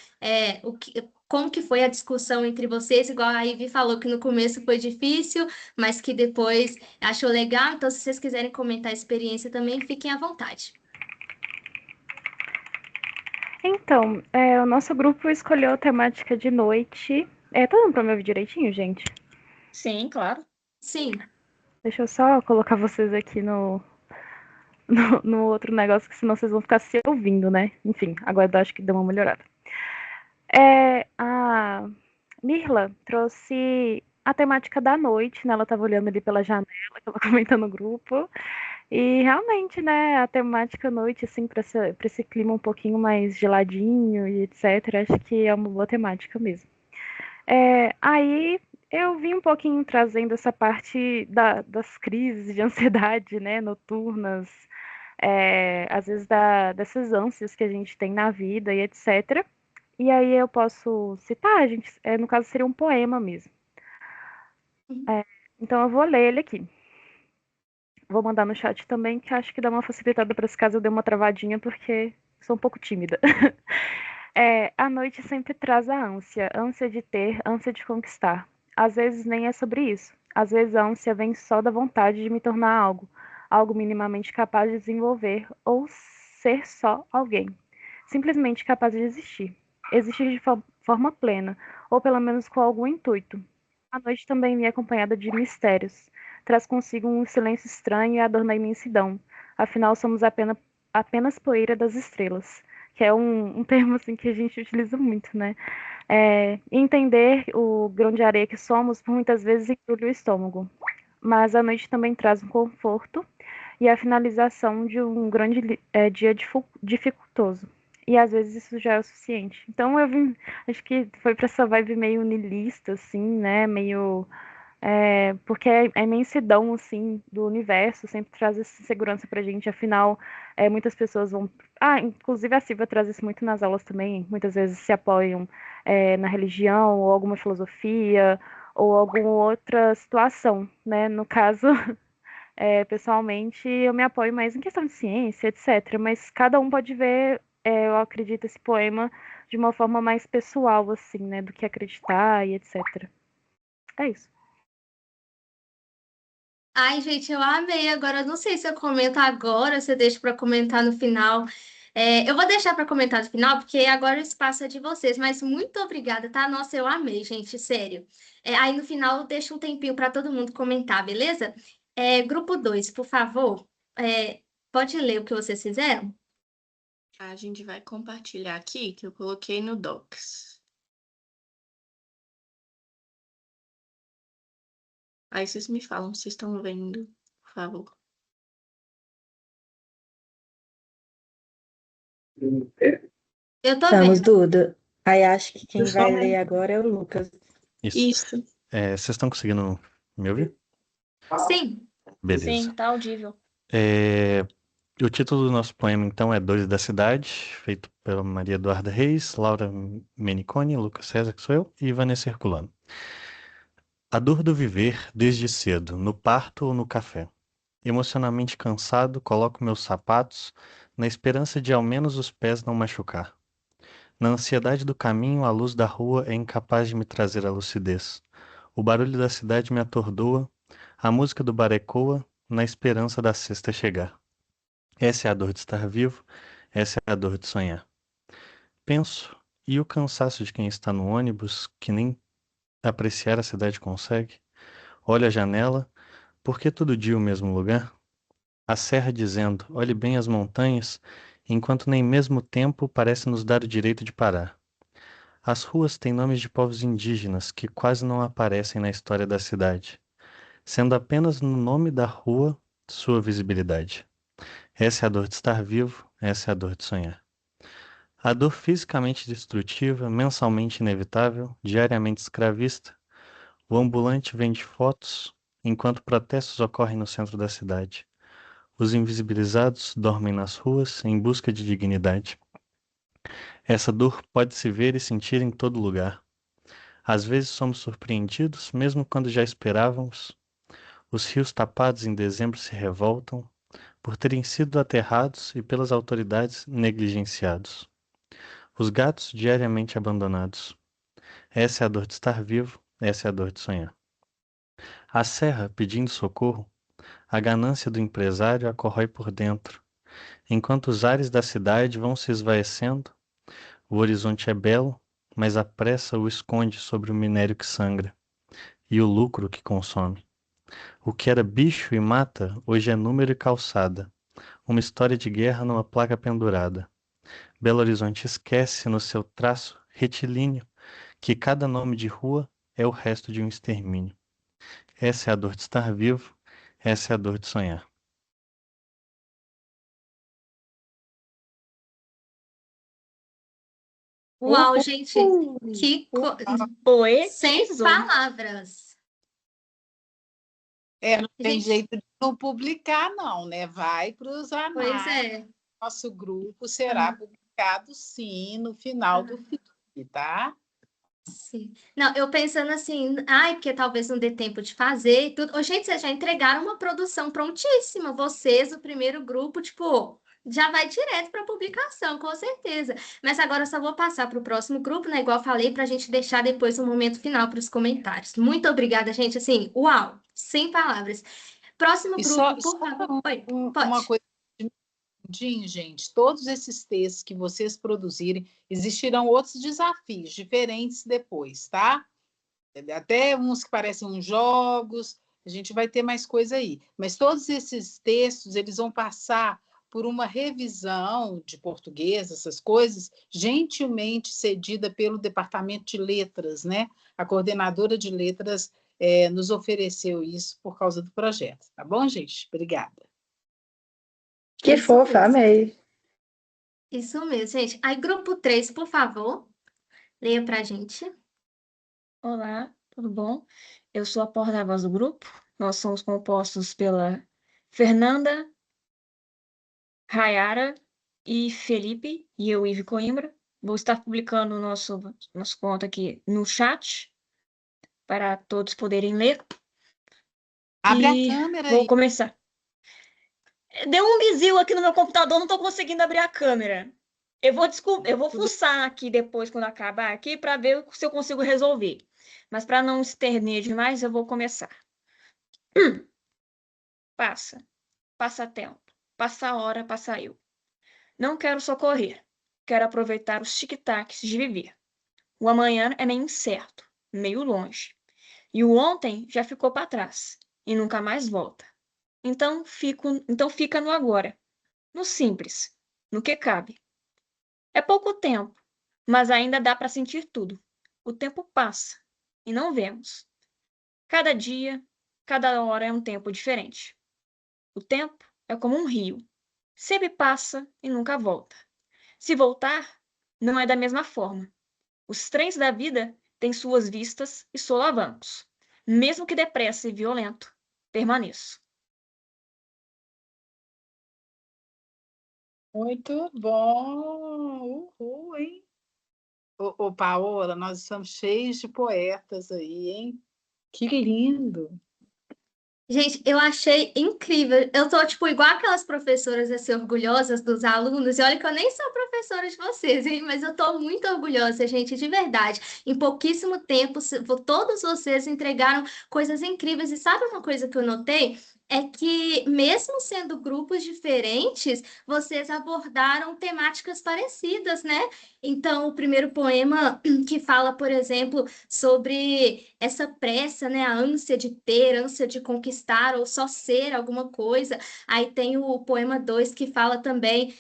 como que foi a discussão entre vocês, igual a Ivy falou que no começo foi difícil, mas que depois achou legal. Então, se vocês quiserem comentar a experiência também, fiquem à vontade. Então, o nosso grupo escolheu a temática de noite. Tá dando pra me ouvir direitinho, gente? Sim, claro. Sim. Deixa eu só colocar vocês aqui no outro negócio, que senão vocês vão ficar se ouvindo, né? Enfim, agora eu acho que deu uma melhorada. A Mirla trouxe a temática da noite, né? Ela estava olhando ali pela janela, que ela comentando no grupo. E realmente, né, a temática noite, assim, para esse clima um pouquinho mais geladinho e etc., acho que é uma boa temática mesmo. Aí eu vim um pouquinho trazendo essa parte das crises de ansiedade, né, noturnas, às vezes dessas ânsias que a gente tem na vida e etc. E aí eu posso citar, gente, no caso seria um poema mesmo. Então eu vou ler ele aqui. Vou mandar no chat também, que acho que dá uma facilitada para esse caso eu dei uma travadinha, porque sou um pouco tímida. A noite sempre traz a ânsia de ter, ânsia de conquistar. Às vezes nem é sobre isso. Às vezes a ânsia vem só da vontade de me tornar algo minimamente capaz de desenvolver ou ser só alguém, simplesmente capaz de existir. Existir de forma plena, ou pelo menos com algum intuito. A noite também vem acompanhada de mistérios. Traz consigo um silêncio estranho e a dor na imensidão. Afinal, somos apenas poeira das estrelas, que é um termo assim que a gente utiliza muito, né? Entender o grão de areia que somos muitas vezes embrulha o estômago. Mas a noite também traz um conforto e a finalização de um grande dia dificultoso. E às vezes isso já é o suficiente. Então eu vim, acho que foi para essa vibe meio niilista, assim, né? Meio. Porque a imensidão, assim, do universo sempre traz essa segurança pra gente. Afinal, muitas pessoas vão. Inclusive a Silvia traz isso muito nas aulas também. Muitas vezes se apoiam na religião, ou alguma filosofia, ou alguma outra situação, né? No caso, pessoalmente, eu me apoio mais em questão de ciência, etc. Mas cada um pode ver, eu acredito, esse poema de uma forma mais pessoal, assim, né? Do que acreditar e etc. É isso. Ai, gente, eu amei. Agora, eu não sei se eu comento agora, se eu deixo para comentar no final. Eu vou deixar para comentar no final, porque agora o espaço é de vocês. Mas muito obrigada, tá? Nossa, eu amei, gente, sério. Aí no final eu deixo um tempinho para todo mundo comentar, beleza? Grupo 2, por favor. Pode ler o que vocês fizeram? A gente vai compartilhar aqui, que eu coloquei no Docs. Aí vocês me falam se estão vendo, por favor. Eu tô Estamos, vendo. Duda. Aí acho que quem vai ler agora é o Lucas. Isso. Vocês estão conseguindo me ouvir? Sim. Beleza. Sim, tá audível. O título do nosso poema, então, é Dores da Cidade, feito pela Maria Eduarda Reis, Laura Meniconi, Lucas César, que sou eu, e Vanessa Herculano. A dor do viver desde cedo, no parto ou no café. Emocionalmente cansado, coloco meus sapatos na esperança de ao menos os pés não machucar. Na ansiedade do caminho, a luz da rua é incapaz de me trazer a lucidez. O barulho da cidade me atordoa, a música do bar ecoa, na esperança da sexta chegar. Essa é a dor de estar vivo, essa é a dor de sonhar. Penso, e o cansaço de quem está no ônibus, que nem apreciar a cidade consegue? Olha a janela, por que todo dia o mesmo lugar? A serra dizendo, olhe bem as montanhas, enquanto nem mesmo o tempo parece nos dar o direito de parar. As ruas têm nomes de povos indígenas que quase não aparecem na história da cidade, sendo apenas no nome da rua sua visibilidade. Essa é a dor de estar vivo, essa é a dor de sonhar. A dor fisicamente destrutiva, mensalmente inevitável, diariamente escravista, o ambulante vende fotos, enquanto protestos ocorrem no centro da cidade. Os invisibilizados dormem nas ruas em busca de dignidade. Essa dor pode se ver e sentir em todo lugar. Às vezes somos surpreendidos, mesmo quando já esperávamos. Os rios tapados em dezembro se revoltam por terem sido aterrados e pelas autoridades negligenciados. Os gatos diariamente abandonados. Essa é a dor de estar vivo, essa é a dor de sonhar. A serra pedindo socorro, a ganância do empresário a corrói por dentro. Enquanto os ares da cidade vão se esvaecendo, o horizonte é belo, mas a pressa o esconde sobre o minério que sangra e o lucro que consome. O que era bicho e mata, hoje é número e calçada, uma história de guerra numa placa pendurada. Belo Horizonte esquece no seu traço retilíneo que cada nome de rua é o resto de um extermínio. Essa é a dor de estar vivo, essa é a dor de sonhar. Uau, gente, que sem Poetizou. palavras. Não tem Gente, jeito de não publicar, não, né? Vai para os pois anais. é. Nosso grupo será publicado, sim, no final do filme, tá? Sim. Não, eu pensando assim, ai, porque talvez não dê tempo de fazer e tudo. Ô, gente, vocês já entregaram uma produção prontíssima. Vocês, o primeiro grupo, tipo, já vai direto para publicação, com certeza. Mas agora eu só vou passar para o próximo grupo, né? Igual eu falei, para a gente deixar depois um momento final para os comentários. Muito obrigada, gente. Assim, uau, sem palavras. Próximo E grupo, só por favor. Oi, uma pode. coisa, gente, todos esses textos que vocês produzirem, existirão outros desafios diferentes depois, tá? Até uns que parecem uns jogos, a gente vai ter mais coisa aí. Mas todos esses textos, eles vão passar por uma revisão de português, essas coisas, gentilmente cedida pelo Departamento de Letras, né? A coordenadora de letras nos ofereceu isso por causa do projeto. Tá bom, gente? Obrigada. Que Isso fofa, mesmo. amei. Isso mesmo, gente. Aí, grupo 3, por favor, leia pra gente. Olá, tudo bom? Eu sou a porta-voz do grupo. Nós somos compostos pela Fernanda, Rayara e Felipe, e eu, Ive Coimbra. Vou estar publicando o nosso conto aqui no chat, para todos poderem ler. Abre a E câmera vou aí. começar. Deu um bizil aqui no meu computador, não estou conseguindo abrir a câmera. Eu vou fuçar aqui depois, quando acabar aqui, para ver se eu consigo resolver. Mas para não estender demais, eu vou começar. Passa tempo, passa a hora, passa eu. Não quero só correr, quero aproveitar os tic-tacs de viver. O amanhã é meio incerto, meio longe. E o ontem já ficou para trás e nunca mais volta. Então fica no agora, no simples, no que cabe. É pouco tempo, mas ainda dá para sentir tudo. O tempo passa e não vemos. Cada dia, cada hora é um tempo diferente. O tempo é como um rio. Sempre passa e nunca volta. Se voltar, não é da mesma forma. Os trens da vida têm suas vistas e solavancos. Mesmo que depressa e violento, permaneço. Muito bom! Uhul, hein? Ô, Paola, nós estamos cheios de poetas aí, hein? Que lindo! Gente, eu achei incrível. Eu tô, tipo, igual aquelas professoras, assim, orgulhosas dos alunos. E olha que eu nem sou professora de vocês, hein? Mas eu tô muito orgulhosa, gente, de verdade. Em pouquíssimo tempo, todos vocês entregaram coisas incríveis. E sabe uma coisa que eu notei? É que, mesmo sendo grupos diferentes, vocês abordaram temáticas parecidas, né? Então, o primeiro poema que fala, por exemplo, sobre essa pressa, né, a ânsia de ter, a ânsia de conquistar ou só ser alguma coisa. Aí tem o poema 2 que fala também,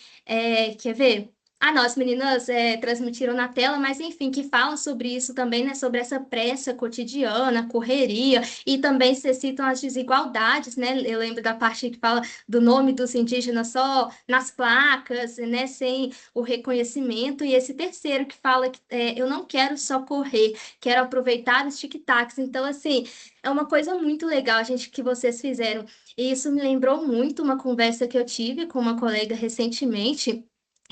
quer ver? Ah, não, as meninas transmitiram na tela, mas enfim, que falam sobre isso também, né? Sobre essa pressa cotidiana, correria, e também se citam as desigualdades, né? Eu lembro da parte que fala do nome dos indígenas só nas placas, né? Sem o reconhecimento, e esse terceiro que fala que eu não quero só correr, quero aproveitar os tic-tacs. Então, assim, é uma coisa muito legal, gente, que vocês fizeram. E isso me lembrou muito uma conversa que eu tive com uma colega recentemente,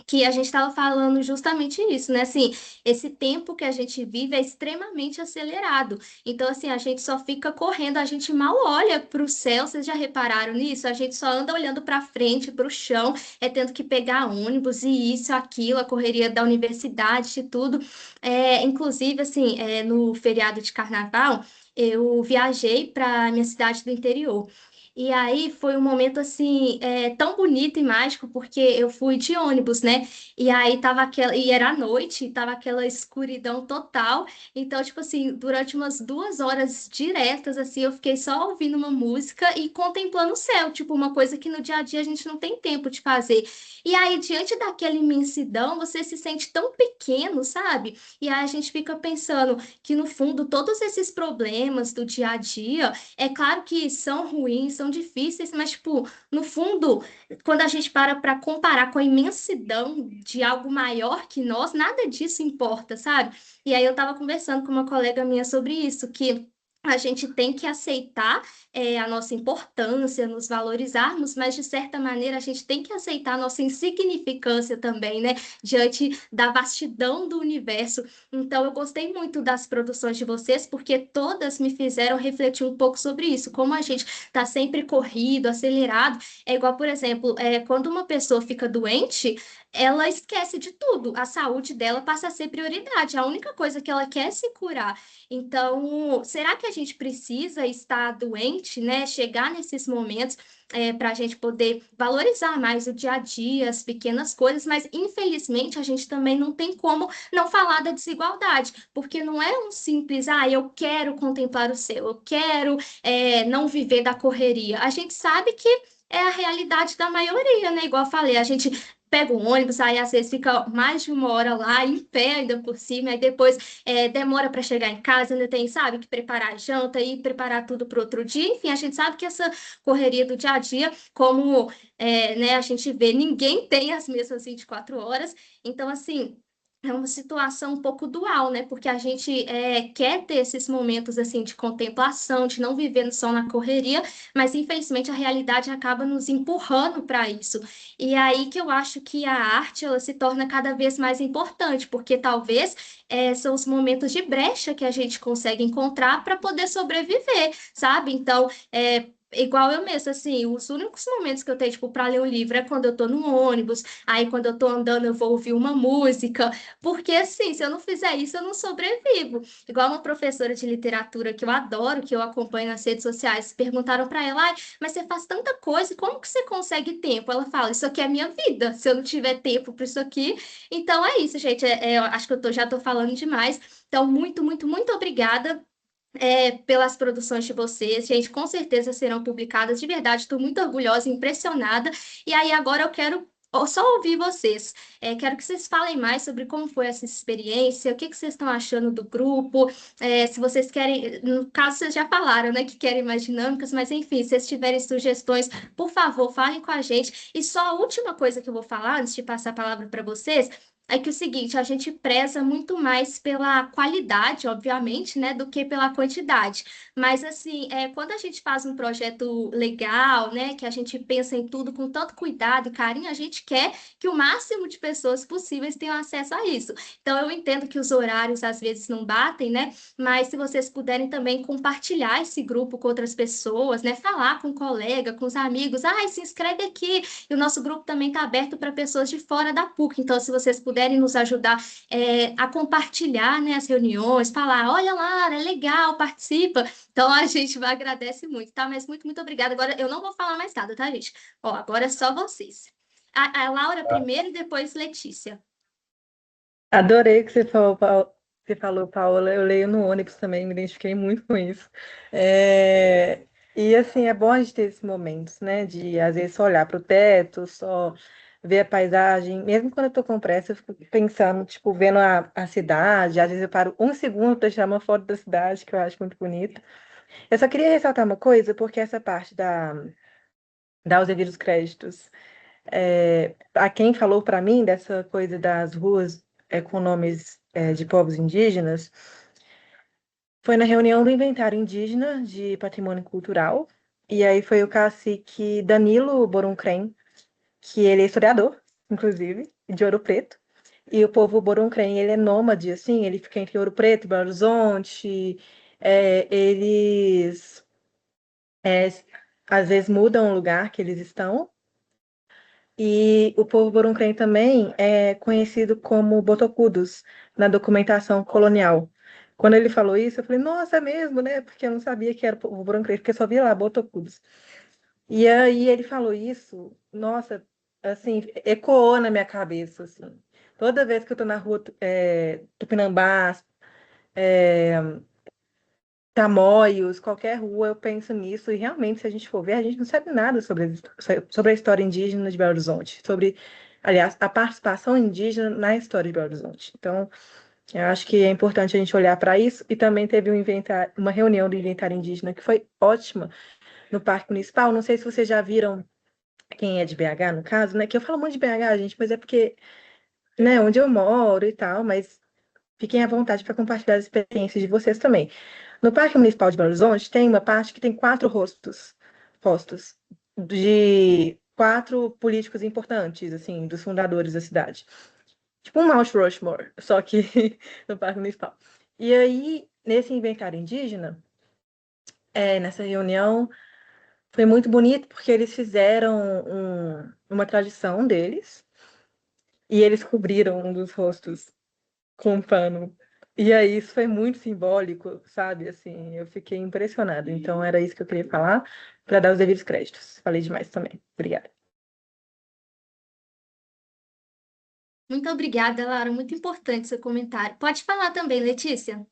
que a gente estava falando justamente isso, né? Assim, esse tempo que a gente vive é extremamente acelerado. Então, assim, a gente só fica correndo, a gente mal olha para o céu. Vocês já repararam nisso? A gente só anda olhando para frente, para o chão, tendo que pegar ônibus e isso, aquilo, a correria da universidade e tudo. Inclusive, assim, no feriado de carnaval, eu viajei para minha cidade do interior. E aí foi um momento assim tão bonito e mágico, porque eu fui de ônibus, né? E aí tava aquela, e era à noite, e tava aquela escuridão total. Então, tipo assim, durante umas 2 horas diretas, assim, eu fiquei só ouvindo uma música e contemplando o céu, tipo, uma coisa que no dia a dia a gente não tem tempo de fazer. E aí, diante daquela imensidão, você se sente tão pequeno, sabe? E aí a gente fica pensando que, no fundo, todos esses problemas do dia a dia, é claro que são ruins, são difíceis, mas, tipo, no fundo, quando a gente para comparar com a imensidão de algo maior que nós, nada disso importa, sabe? E aí eu estava conversando com uma colega minha sobre isso, que a gente tem que aceitar a nossa importância, nos valorizarmos, mas de certa maneira a gente tem que aceitar a nossa insignificância também, né? Diante da vastidão do universo. Então, eu gostei muito das produções de vocês, porque todas me fizeram refletir um pouco sobre isso. Como a gente está sempre corrido, acelerado, é igual, por exemplo, quando uma pessoa fica doente, ela esquece de tudo. A saúde dela passa a ser prioridade. A única coisa que ela quer é se curar. Então, será que a gente precisa estar doente, né? Chegar nesses momentos para a gente poder valorizar mais o dia a dia, as pequenas coisas, mas infelizmente a gente também não tem como não falar da desigualdade, porque não é um simples, eu quero contemplar o céu, eu quero não viver da correria. A gente sabe que é a realidade da maioria, né? Igual eu falei, a gente pega um ônibus, aí às vezes fica mais de 1 hora lá, em pé ainda por cima, aí depois demora para chegar em casa, ainda tem, sabe, que preparar a janta e preparar tudo para outro dia. Enfim, a gente sabe que essa correria do dia a dia, como né, a gente vê, ninguém tem as mesmas 24 horas. Então, assim, é uma situação um pouco dual, né? Porque a gente quer ter esses momentos assim de contemplação, de não viver só na correria, mas infelizmente a realidade acaba nos empurrando para isso. E é aí que eu acho que a arte ela se torna cada vez mais importante, porque talvez são os momentos de brecha que a gente consegue encontrar para poder sobreviver, sabe? Então, igual eu mesmo, assim, os únicos momentos que eu tenho, tipo, para ler um livro é quando eu tô no ônibus, aí quando eu tô andando eu vou ouvir uma música, porque, assim, se eu não fizer isso, eu não sobrevivo. Igual uma professora de literatura que eu adoro, que eu acompanho nas redes sociais, perguntaram para ela, "Ai, mas você faz tanta coisa, como que você consegue tempo?" Ela fala, isso aqui é a minha vida, se eu não tiver tempo para isso aqui. Então é isso, gente, eu acho que já tô falando demais. Então, muito, muito, muito obrigada pelas produções de vocês, gente, com certeza serão publicadas, de verdade, estou muito orgulhosa, impressionada, e aí agora eu quero só ouvir vocês. Quero que vocês falem mais sobre como foi essa experiência, o que vocês estão achando do grupo, se vocês querem, no caso vocês já falaram, né, que querem mais dinâmicas, mas enfim, se vocês tiverem sugestões, por favor, falem com a gente. E só a última coisa que eu vou falar, antes de passar a palavra para vocês, é que o seguinte, a gente preza muito mais pela qualidade, obviamente, né, do que pela quantidade. Mas, assim, quando a gente faz um projeto legal, né, que a gente pensa em tudo com tanto cuidado e carinho, a gente quer que o máximo de pessoas possíveis tenham acesso a isso. Então, eu entendo que os horários às vezes não batem, né, mas se vocês puderem também compartilhar esse grupo com outras pessoas, né, falar com um colega, com os amigos, se inscreve aqui. E o nosso grupo também está aberto para pessoas de fora da PUC. Então, se vocês puderem nos ajudar a compartilhar, né, as reuniões, falar, olha lá, é legal, participa. Então, a gente vai agradece muito, tá? Mas muito, muito obrigada. Agora, eu não vou falar mais nada, tá, gente? Ó, agora é só vocês. A Laura primeiro e depois Letícia. Adorei o que você falou, Paola. Eu leio no ônibus também, me identifiquei muito com isso. E assim, é bom a gente ter esses momentos, né? De às vezes só olhar para o teto, só ver a paisagem. Mesmo quando eu tô com pressa, eu fico pensando, tipo, vendo a cidade. Às vezes eu paro um segundo para tirar uma foto da cidade, que eu acho muito bonita. Eu só queria ressaltar uma coisa, porque essa parte dar os devidos créditos. A quem falou para mim dessa coisa das ruas com nomes de povos indígenas foi na reunião do Inventário Indígena de Patrimônio Cultural, e aí foi o cacique Danilo Boruncrem, que ele é historiador, inclusive, de Ouro Preto, e o povo Boruncrem, ele é nômade, assim, ele fica entre Ouro Preto e Belo Horizonte, eles é, às vezes mudam o lugar que eles estão. E o povo Boruncrem também é conhecido como botocudos na documentação colonial. Quando ele falou isso, eu falei, nossa, é mesmo, né? Porque eu não sabia que era o povo Boruncrem, porque eu só via lá botocudos. E aí ele falou isso, nossa, assim, ecoou na minha cabeça, assim. Toda vez que eu tô na rua Tupinambás, Tamoios, qualquer rua, eu penso nisso, e realmente, se a gente for ver, a gente não sabe nada sobre a história indígena de Belo Horizonte, sobre, aliás, a participação indígena na história de Belo Horizonte. Então, eu acho que é importante a gente olhar para isso, e também teve uma reunião do inventário indígena que foi ótima no Parque Municipal. Não sei se vocês já viram, quem é de BH, no caso, né? Que eu falo muito de BH, gente, mas é porque, né, onde eu moro e tal, mas fiquem à vontade para compartilhar as experiências de vocês também. No Parque Municipal de Belo Horizonte tem uma parte que tem 4 rostos postos de 4 políticos importantes, assim, dos fundadores da cidade. Tipo um Mount Rushmore, só que no Parque Municipal. E aí, nesse inventário indígena, nessa reunião, foi muito bonito porque eles fizeram uma tradição deles e eles cobriram um dos rostos com um pano. E aí isso foi muito simbólico, sabe? Assim, eu fiquei impressionada. Então era isso que eu queria falar para dar os devidos créditos. Falei demais também. Obrigada. Muito obrigada, Laura. Muito importante seu comentário. Pode falar também, Letícia.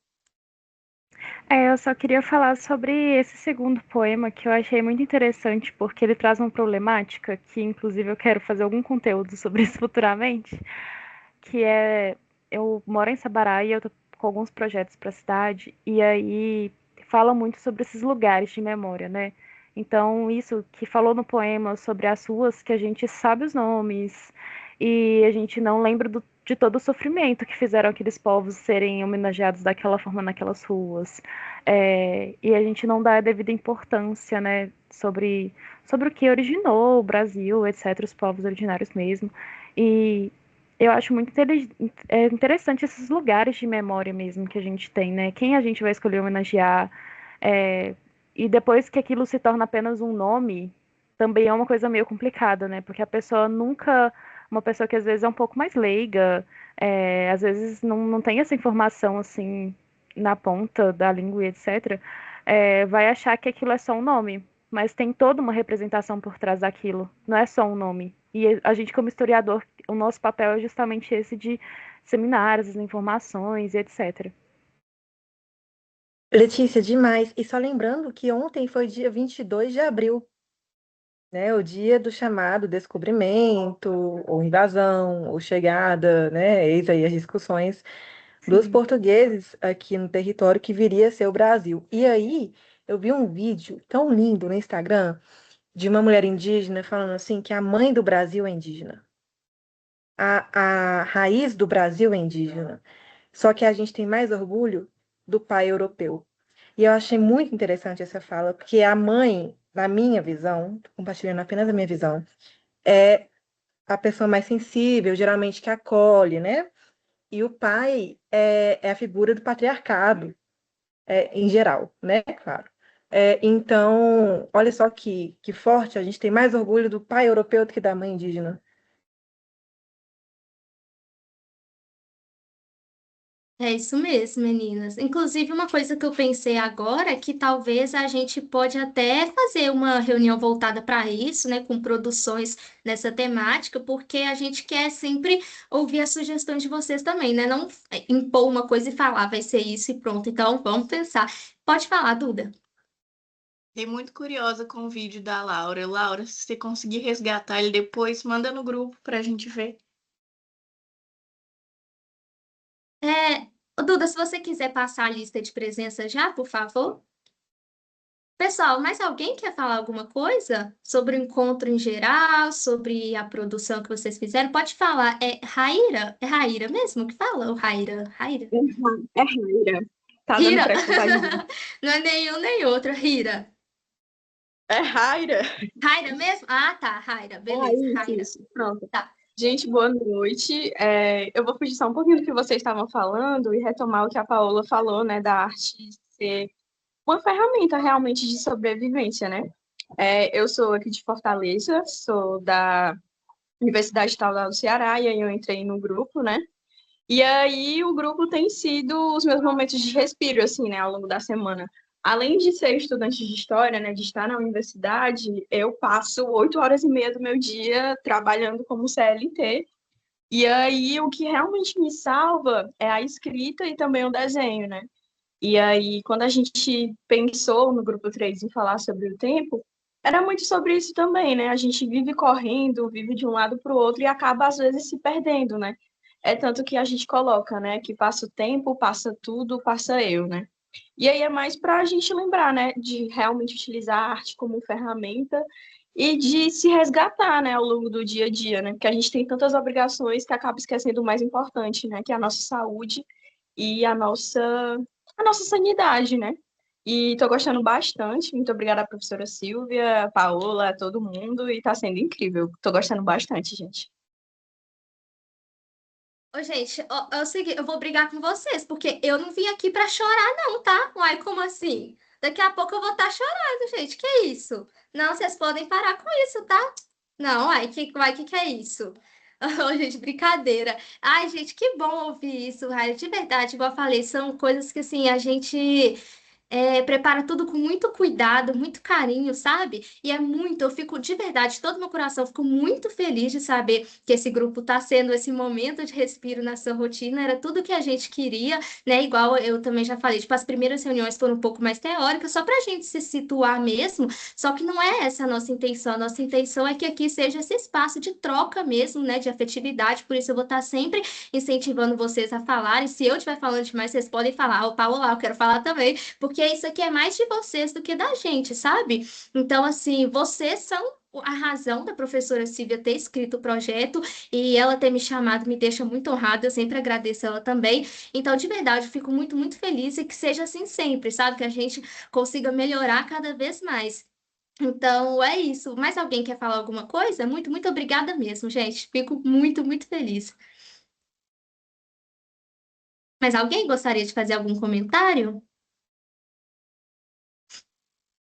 Eu só queria falar sobre esse segundo poema que eu achei muito interessante, porque ele traz uma problemática que, inclusive, eu quero fazer algum conteúdo sobre isso futuramente, que eu moro em Sabará e eu tô com alguns projetos para a cidade, e aí fala muito sobre esses lugares de memória, né? Então, isso que falou no poema sobre as ruas, que a gente sabe os nomes e a gente não lembra de todo o sofrimento que fizeram aqueles povos serem homenageados daquela forma naquelas ruas. E a gente não dá a devida importância, né, sobre o que originou o Brasil, etc., os povos originários mesmo. E eu acho muito interessante esses lugares de memória mesmo que a gente tem, né? Quem a gente vai escolher homenagear. é, e depois que aquilo se torna apenas um nome, também é uma coisa meio complicada, né? Porque a pessoa nunca. Uma pessoa que às vezes é um pouco mais leiga, às vezes não tem essa informação assim na ponta da língua, e etc., vai achar que aquilo é só um nome. Mas tem toda uma representação por trás daquilo, não é só um nome. E a gente, como historiador, o nosso papel é justamente esse de disseminar as informações e etc. Letícia, demais. E só lembrando que ontem foi dia 22 de abril, né? O dia do chamado descobrimento, ou invasão, ou chegada, né? Eis aí as discussões dos Sim. portugueses aqui no território que viria a ser o Brasil. E aí, eu vi um vídeo tão lindo no Instagram de uma mulher indígena falando assim que a mãe do Brasil é indígena. a raiz do Brasil é indígena. Só que a gente tem mais orgulho do pai europeu. E eu achei muito interessante essa fala, porque a mãe, na minha visão, tô compartilhando apenas a minha visão, é a pessoa mais sensível, geralmente que acolhe, né? E o pai é a figura do patriarcado, em geral, né? Claro. Então, olha só que forte, a gente tem mais orgulho do pai europeu do que da mãe indígena. É isso mesmo, meninas. Inclusive, uma coisa que eu pensei agora é que talvez a gente pode até fazer uma reunião voltada para isso, né, com produções nessa temática, porque a gente quer sempre ouvir as sugestões de vocês também, né? Não impor uma coisa e falar, vai ser isso e pronto. Então, vamos pensar. Pode falar, Duda. Fiquei muito curiosa com o vídeo da Laura. Laura, se você conseguir resgatar ele depois, manda no grupo pra gente ver. Duda, se você quiser passar a lista de presença já, por favor. Pessoal, mais alguém quer falar alguma coisa sobre o encontro em geral, sobre a produção que vocês fizeram? Pode falar. É Raíra? É Raíra mesmo que fala? Ou Raíra? Raíra? Uhum. É Raira. Tá dando Rira? pra escutar de mim. Não é nenhum nem outro, Rira. É Raira. Raíra mesmo? Ah, tá, Raíra. Ah, Beleza, isso, Raíra. isso. Pronto. Tá. Gente, boa noite. Eu vou fugir só um pouquinho do que vocês estavam falando e retomar o que a Paola falou, né, da arte ser uma ferramenta realmente de sobrevivência, né? Eu sou aqui de Fortaleza, sou da Universidade Estadual do Ceará, e aí eu entrei no grupo, né? E aí o grupo tem sido os meus momentos de respiro, assim, né, ao longo da semana. Além de ser estudante de história, né, de estar na universidade, eu passo 8 horas e meia do meu dia trabalhando como CLT. E aí o que realmente me salva é a escrita e também o desenho, né? E aí, quando a gente pensou no grupo 3 em falar sobre o tempo, era muito sobre isso também, né? A gente vive correndo, vive de um lado para o outro e acaba, às vezes, se perdendo, né? É tanto que a gente coloca, né? Que passa o tempo, passa tudo, passa eu, né? E aí é mais para a gente lembrar, né? De realmente utilizar a arte como ferramenta e de se resgatar, né? Ao longo do dia a dia, né? Porque a gente tem tantas obrigações que acaba esquecendo o mais importante, né? Que é a nossa saúde e a nossa sanidade, né? E estou gostando bastante. Muito obrigada à professora Silvia, a Paola, a todo mundo. E está sendo incrível. Estou gostando bastante, gente. Ô, gente, ó, é o seguinte, eu vou brigar com vocês, porque eu não vim aqui pra chorar, não, tá? Uai, como assim? Daqui a pouco eu vou estar chorando, gente. Que isso? Não, vocês podem parar com isso, tá? Não, que é isso? Ô, gente, brincadeira. Ai, gente, que bom ouvir isso, Raia. De verdade, igual eu falei, são coisas que, assim, a gente prepara tudo com muito cuidado, muito carinho, sabe? E é muito, eu fico de verdade, de todo meu coração, eu fico muito feliz de saber que esse grupo tá sendo esse momento de respiro na sua rotina, era tudo que a gente queria, né? Igual eu também já falei, tipo, as primeiras reuniões foram um pouco mais teóricas, só pra gente se situar mesmo, só que não é essa a nossa intenção é que aqui seja esse espaço de troca mesmo, né? De afetividade, por isso eu vou estar sempre incentivando vocês a falarem, se eu estiver falando demais, vocês podem falar, ô, Paola, eu quero falar também, porque isso aqui é mais de vocês do que da gente, sabe? Então, assim, vocês são a razão da professora Silvia ter escrito o projeto e ela ter me chamado me deixa muito honrada, eu sempre agradeço ela também. Então, de verdade, eu fico muito, muito feliz e que seja assim sempre, sabe? Que a gente consiga melhorar cada vez mais. Então, é isso. Mais alguém quer falar alguma coisa? Muito, muito obrigada mesmo, gente. Fico muito, muito feliz. Mas alguém gostaria de fazer algum comentário?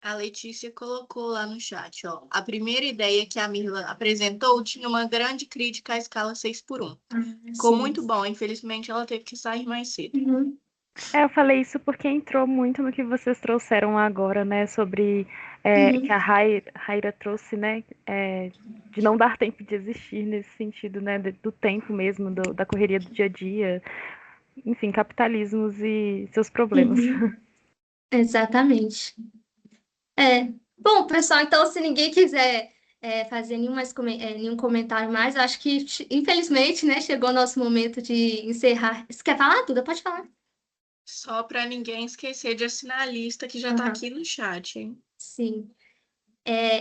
A Letícia colocou lá no chat, ó. A primeira ideia que a Mirla apresentou tinha uma grande crítica à escala 6x1. Ficou Sim. muito bom. Infelizmente, ela teve que sair mais cedo. Uhum. Eu falei isso porque entrou muito no que vocês trouxeram agora, né? Sobre que a Raira trouxe, né? De não dar tempo de existir nesse sentido, né? Do tempo mesmo, da correria do dia a dia. Enfim, capitalismos e seus problemas. Uhum. Exatamente. Bom, pessoal, então se ninguém quiser fazer nenhum comentário mais, eu acho que, infelizmente, né, chegou o nosso momento de encerrar. Você quer falar, Duda? Pode falar. Só para ninguém esquecer de assinar a lista que já tá Aham. aqui no chat, hein? Sim.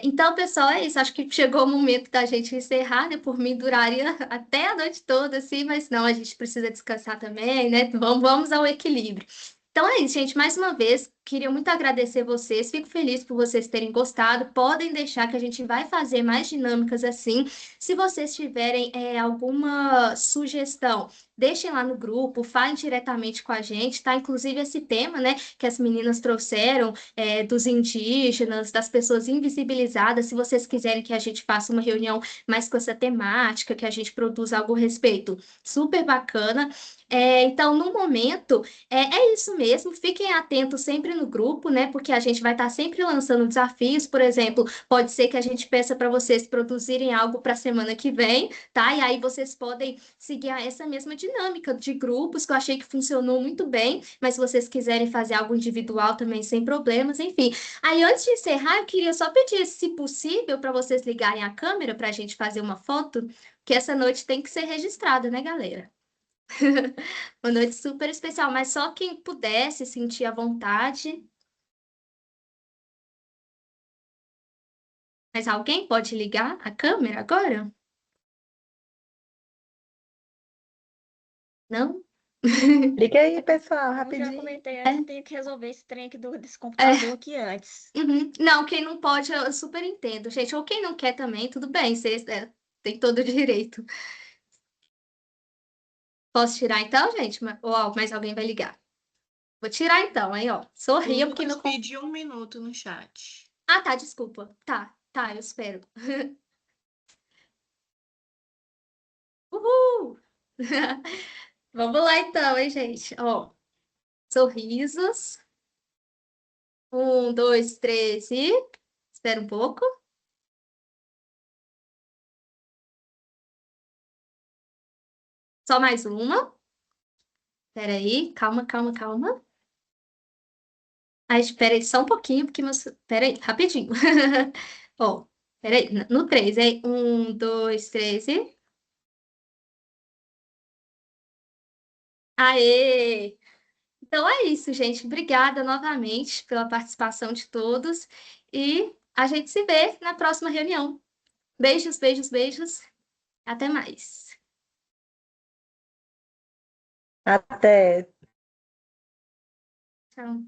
Então, pessoal, é isso. Acho que chegou o momento da gente encerrar, né? Por mim, duraria até a noite toda, assim, mas não, a gente precisa descansar também, né? Vamos ao equilíbrio. Então é isso, gente. Mais uma vez, queria muito agradecer vocês. Fico feliz por vocês terem gostado. Podem deixar que a gente vai fazer mais dinâmicas assim. Se vocês tiverem alguma sugestão, deixem lá no grupo, falem diretamente com a gente, tá? Inclusive esse tema, né, que as meninas trouxeram dos indígenas, das pessoas invisibilizadas. Se vocês quiserem que a gente faça uma reunião mais com essa temática, que a gente produza algo a respeito, super bacana. Então, no momento, é isso mesmo. Fiquem atentos sempre no grupo, né? Porque a gente vai estar sempre lançando desafios. Por exemplo, pode ser que a gente peça para vocês produzirem algo para a semana que vem, tá? E aí vocês podem seguir essa mesma dinâmica de grupos, que eu achei que funcionou muito bem. Mas se vocês quiserem fazer algo individual também, sem problemas, enfim. Aí, antes de encerrar, eu queria só pedir, se possível, para vocês ligarem a câmera para a gente fazer uma foto, que essa noite tem que ser registrada, né, galera? Uma noite super especial, mas só quem pudesse sentir à vontade. Mas alguém pode ligar a câmera agora? Não? Liga aí, pessoal, Como já rapidinho. comentei, eu tenho que resolver esse trem aqui desse É. computador aqui antes. Uhum. Não, quem não pode, eu super entendo, gente. Ou quem não quer também, tudo bem, vocês tem todo o direito. Posso tirar então, gente? Ou mais alguém vai ligar? Vou tirar então, hein, ó. O Sorria porque Lucas meu. pediu 1 minuto no chat. Ah, tá, desculpa. Tá, eu espero. Uhul! Vamos lá então, hein, gente? Ó, sorrisos. 1, 2, 3 e. Espera um pouco. Só mais uma. Espera aí, calma, calma, calma. Ah, espera aí só um pouquinho, porque meus. Espera aí, rapidinho. Ó, espera aí, no 3, hein? 1, 2, 3 e. Aê! Então é isso, gente. Obrigada novamente pela participação de todos. E a gente se vê na próxima reunião. Beijos, beijos, beijos. Até mais. Até. Tchau.